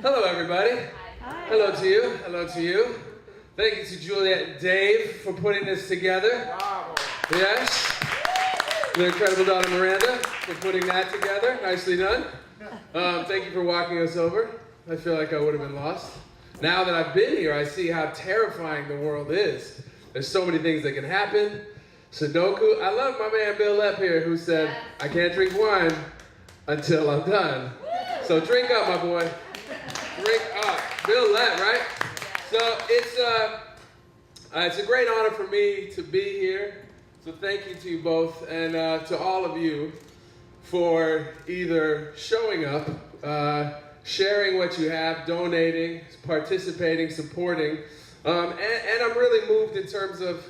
Hello, everybody. Hi. Hello to you. Hello to you. Thank you to Juliet and Dave for putting this together. Bravo. Yes. The incredible Donna Miranda for putting that together. Nicely done. Thank you for walking us over. I feel like I would have been lost. Now that I've been here, I see how terrifying the world is. There's so many things that can happen. Sudoku. I love my man Bill Lepp here, who said, "I can't drink wine until I'm done." So drink up, my boy. Drink up. Bill Lepp, right? So it's a great honor for me to be here. So thank you to you both, and to all of you for either showing up, sharing what you have, donating, participating, supporting. And I'm really moved in terms of,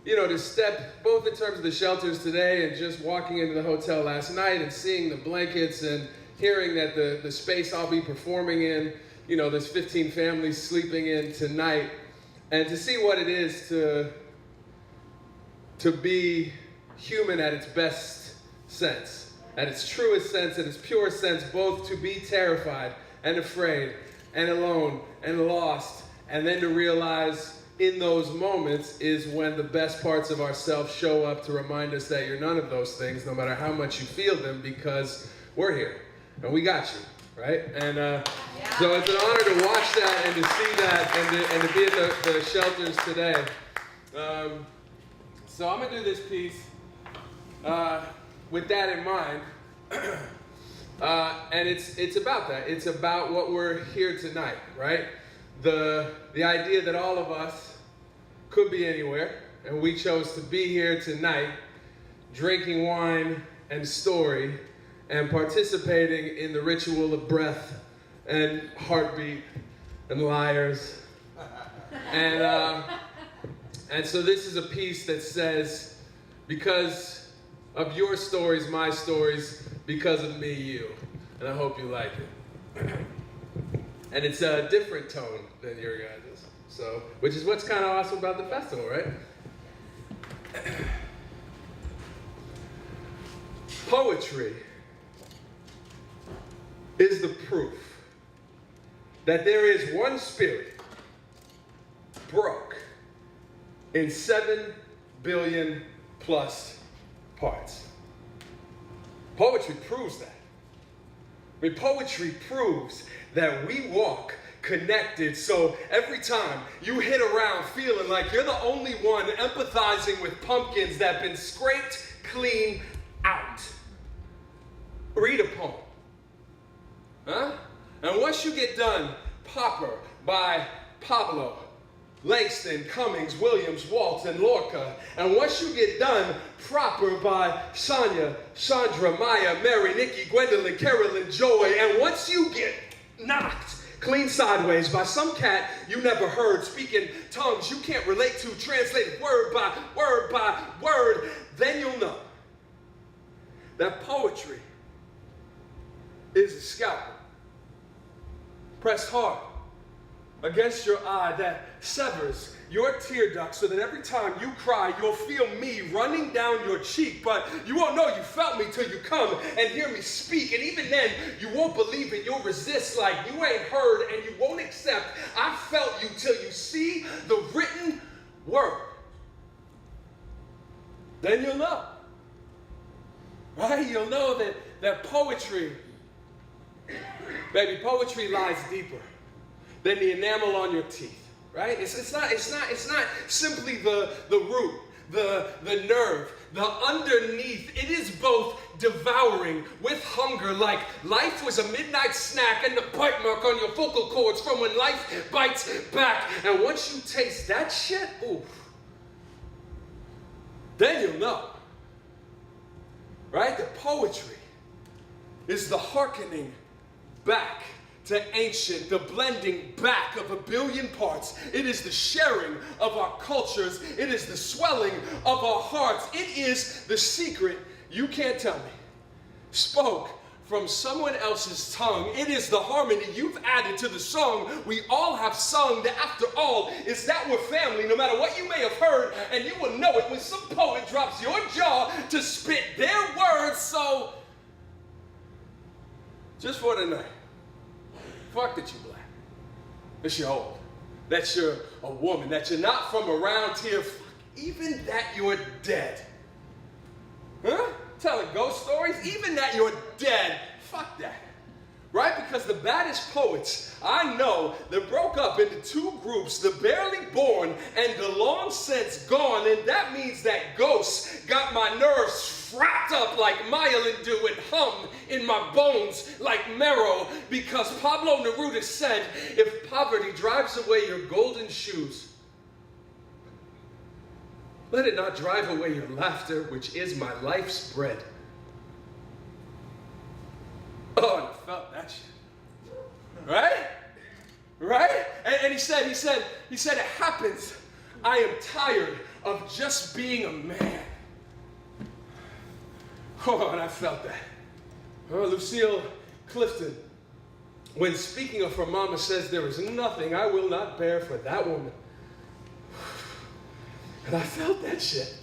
you know, to step, both in terms of the shelters today and just walking into the hotel last night and seeing the blankets and hearing that the space I'll be performing in, you know, there's 15 families sleeping in tonight, and to see what it is to be human at its best sense, at its truest sense, at its purest sense, both to be terrified and afraid and alone and lost, and then to realize in those moments is when the best parts of ourselves show up to remind us that you're none of those things, no matter how much you feel them, because we're here. and we got you, right? And so it's an honor to watch that and to see that and to be at the shelters today. So I'm gonna do this piece with that in mind. And it's about that. It's about what we're here tonight, right? The idea that all of us could be anywhere, and we chose to be here tonight, drinking wine and story, and participating in the ritual of breath and heartbeat and liars. And so this is a piece that says, because of your stories, my stories, because of me, you. And I hope you like it. And it's a different tone than your guys'. So, which is what's kind of awesome about the festival, right? Poetry is the proof that there is one spirit broke in 7 billion plus parts. Poetry proves that. I mean, poetry proves that we walk connected, so every time you hit around feeling like you're the only one empathizing with pumpkins that have been scraped clean out, read a poem. Huh? And once you get done, Popper by Pablo, Langston, Cummings, Williams, Waltz, and Lorca. And once you get done, Proper by Sonia, Chandra, Maya, Mary, Nikki, Gwendolyn, Carolyn, Joy. And once you get knocked clean sideways by some cat you never heard, speaking tongues you can't relate to, translated word by word, then you'll know that poetry is a scalpel pressed hard against your eye that severs your tear duct so that every time you cry, you'll feel me running down your cheek. But you won't know you felt me till you come and hear me speak. And even then, you won't believe it. You'll resist like you ain't heard, and you won't accept I felt you till you see the written word. Then you'll know. Right? You'll know that poetry, baby, poetry lies deeper than the enamel on your teeth, right? It's not simply the root, the nerve, the underneath. It is both devouring with hunger, like life was a midnight snack, and the bite mark on your vocal cords from when life bites back. And once you taste that shit, oof, then you'll know, right? The poetry is the hearkening back to ancient, the blending back of a billion parts. It is the sharing of our cultures. It is the swelling of our hearts. It is the secret you can't tell me, spoke from someone else's tongue. It is the harmony you've added to the song we all have sung. That after all, is that we're family, no matter what you may have heard, and you will know it when some poet drops your jaw to spit their words. So, just for tonight, fuck that you're black, that you're old, that you're a woman, that you're not from around here, fuck even that you're dead. Huh? Telling ghost stories, even that you're dead, fuck that. Right? Because the baddest poets I know, that broke up into two groups, the barely born and the long since gone, and that means that ghosts got my nerves wrapped up like myelin do and hum in my bones like marrow, because Pablo Neruda said, if poverty drives away your golden shoes, let it not drive away your laughter, which is my life's bread. Oh, and I felt that shit. Right? Right? And he said, it happens. I am tired of just being a man. Oh, and I felt that. Oh, Lucille Clifton, when speaking of her mama, says, there is nothing I will not bear for that woman. And I felt that shit.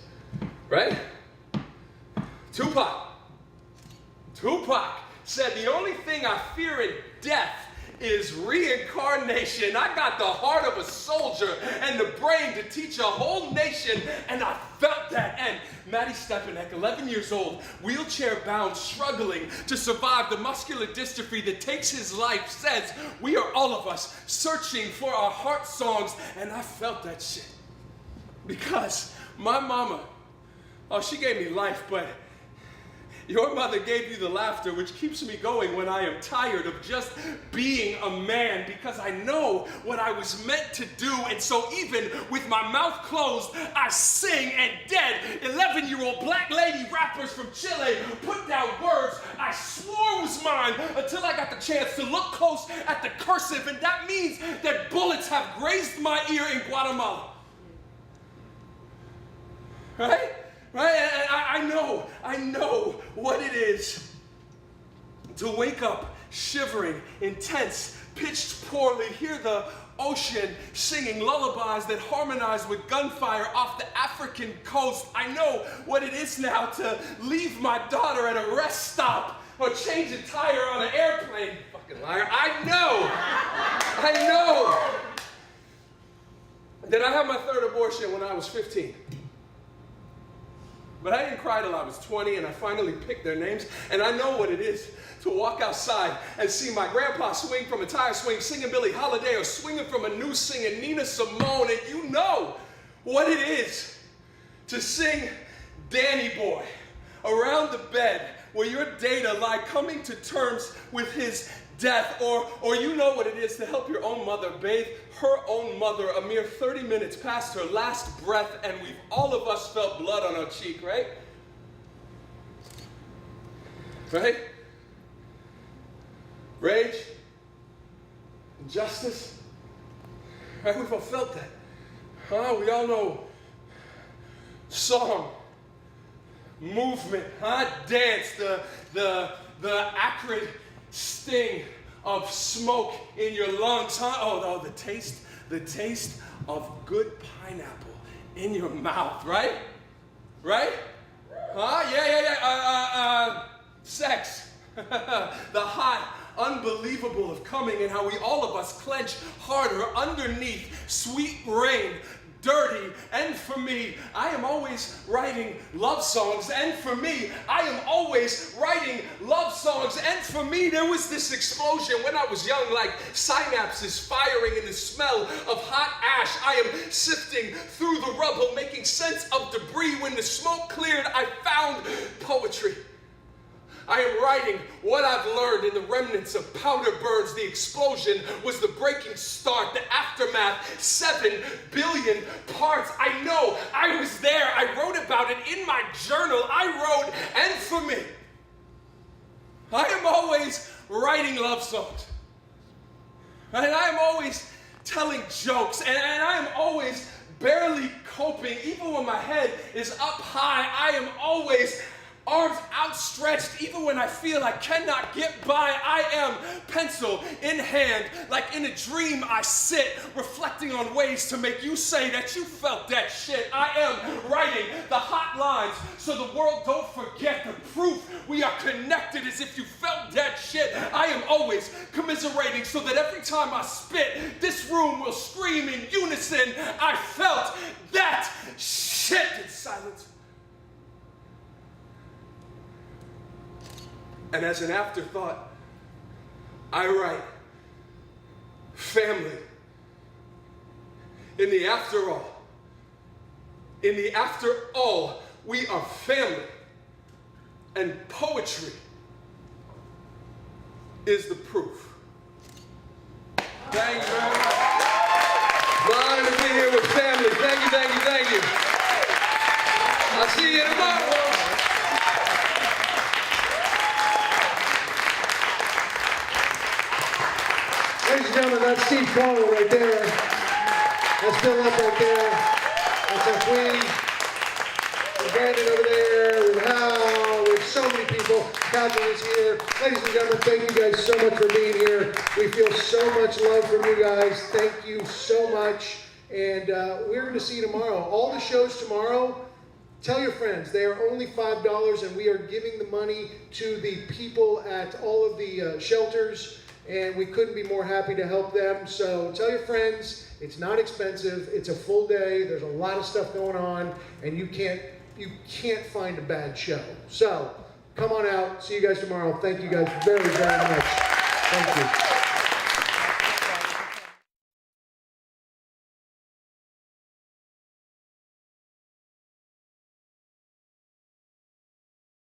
Right? Tupac said, the only thing I fear in death is reincarnation. I got the heart of a soldier and the brain to teach a whole nation, and I felt that. And Maddie Stepanek, 11 years old, wheelchair-bound, struggling to survive the muscular dystrophy that takes his life, says, we are all of us searching for our heart songs, and I felt that shit. Because my mama, oh, she gave me life, but your mother gave you the laughter, which keeps me going when I am tired of just being a man, because I know what I was meant to do. And so even with my mouth closed, I sing, and dead 11-year-old black lady rappers from Chile put down words I swore was mine until I got the chance to look close at the cursive. And that means that bullets have grazed my ear in Guatemala. Right? Right? And I know what it is to wake up shivering, intense, pitched poorly, hear the ocean singing lullabies that harmonize with gunfire off the African coast. I know what it is now to leave my daughter at a rest stop or change a tire on an airplane. Fucking liar. I know that I had my third abortion when I was 15. But I didn't cry till I was 20, and I finally picked their names. And I know what it is to walk outside and see my grandpa swing from a tire swing singing Billie Holiday, or swinging from a noose singing Nina Simone. And you know what it is to sing Danny Boy around the bed where your data lie coming to terms with his death, or you know what it is to help your own mother bathe her own mother a mere 30 minutes past her last breath, and all of us felt blood on our cheek, right? Right? Rage, injustice, right? We've all felt that. We all know song, movement, dance, the acrid sting of smoke in your lungs, Oh, the taste of good pineapple in your mouth, right? Right? Sex. The hot, unbelievable of coming, and how we all of us clench harder underneath sweet rain. Dirty, and for me, I am always writing love songs, and for me, I am always writing love songs, and for me, there was this explosion when I was young, like synapses firing in the smell of hot ash. I am sifting through the rubble, making sense of debris. When the smoke cleared, I found poetry. I am writing what I've learned in the remnants of powder burns. The explosion was the breaking start, the aftermath, 7 billion parts. I know, I was there. I wrote about it in my journal. I wrote, and for me, I am always writing love songs. And I am always telling jokes, and I am always barely coping. Even when my head is up high, I am always arms outstretched. Even when I feel I cannot get by, I am pencil in hand. Like in a dream, I sit reflecting on ways to make you say that you felt that shit. I am writing the hot lines so the world don't forget the proof we are connected, as if you felt that shit. I am always commiserating so that every time I spit, this room will scream in unison. I felt that shit in silence. And as an afterthought, I write family. In the after all, we are family. And poetry is the proof. Thank you very much. Well, I'm honored to be here with family. Thank you, thank you, thank you. I'll see you tomorrow. Ladies and gentlemen, that's Steve Carl right there. That's Bill up right there. That's our queen. And Brandon over there. With Hal. With so many people. Catherine is here. Ladies and gentlemen, thank you guys so much for being here. We feel so much love from you guys. Thank you so much. And we're going to see you tomorrow. All the shows tomorrow. Tell your friends. They are only $5, and we are giving the money to the people at all of the shelters. And we couldn't be more happy to help them. So tell your friends, it's not expensive, it's a full day, there's a lot of stuff going on, and you can't you can't find a bad show. So come on out. See you guys tomorrow. Thank you guys very, very much. Thank you.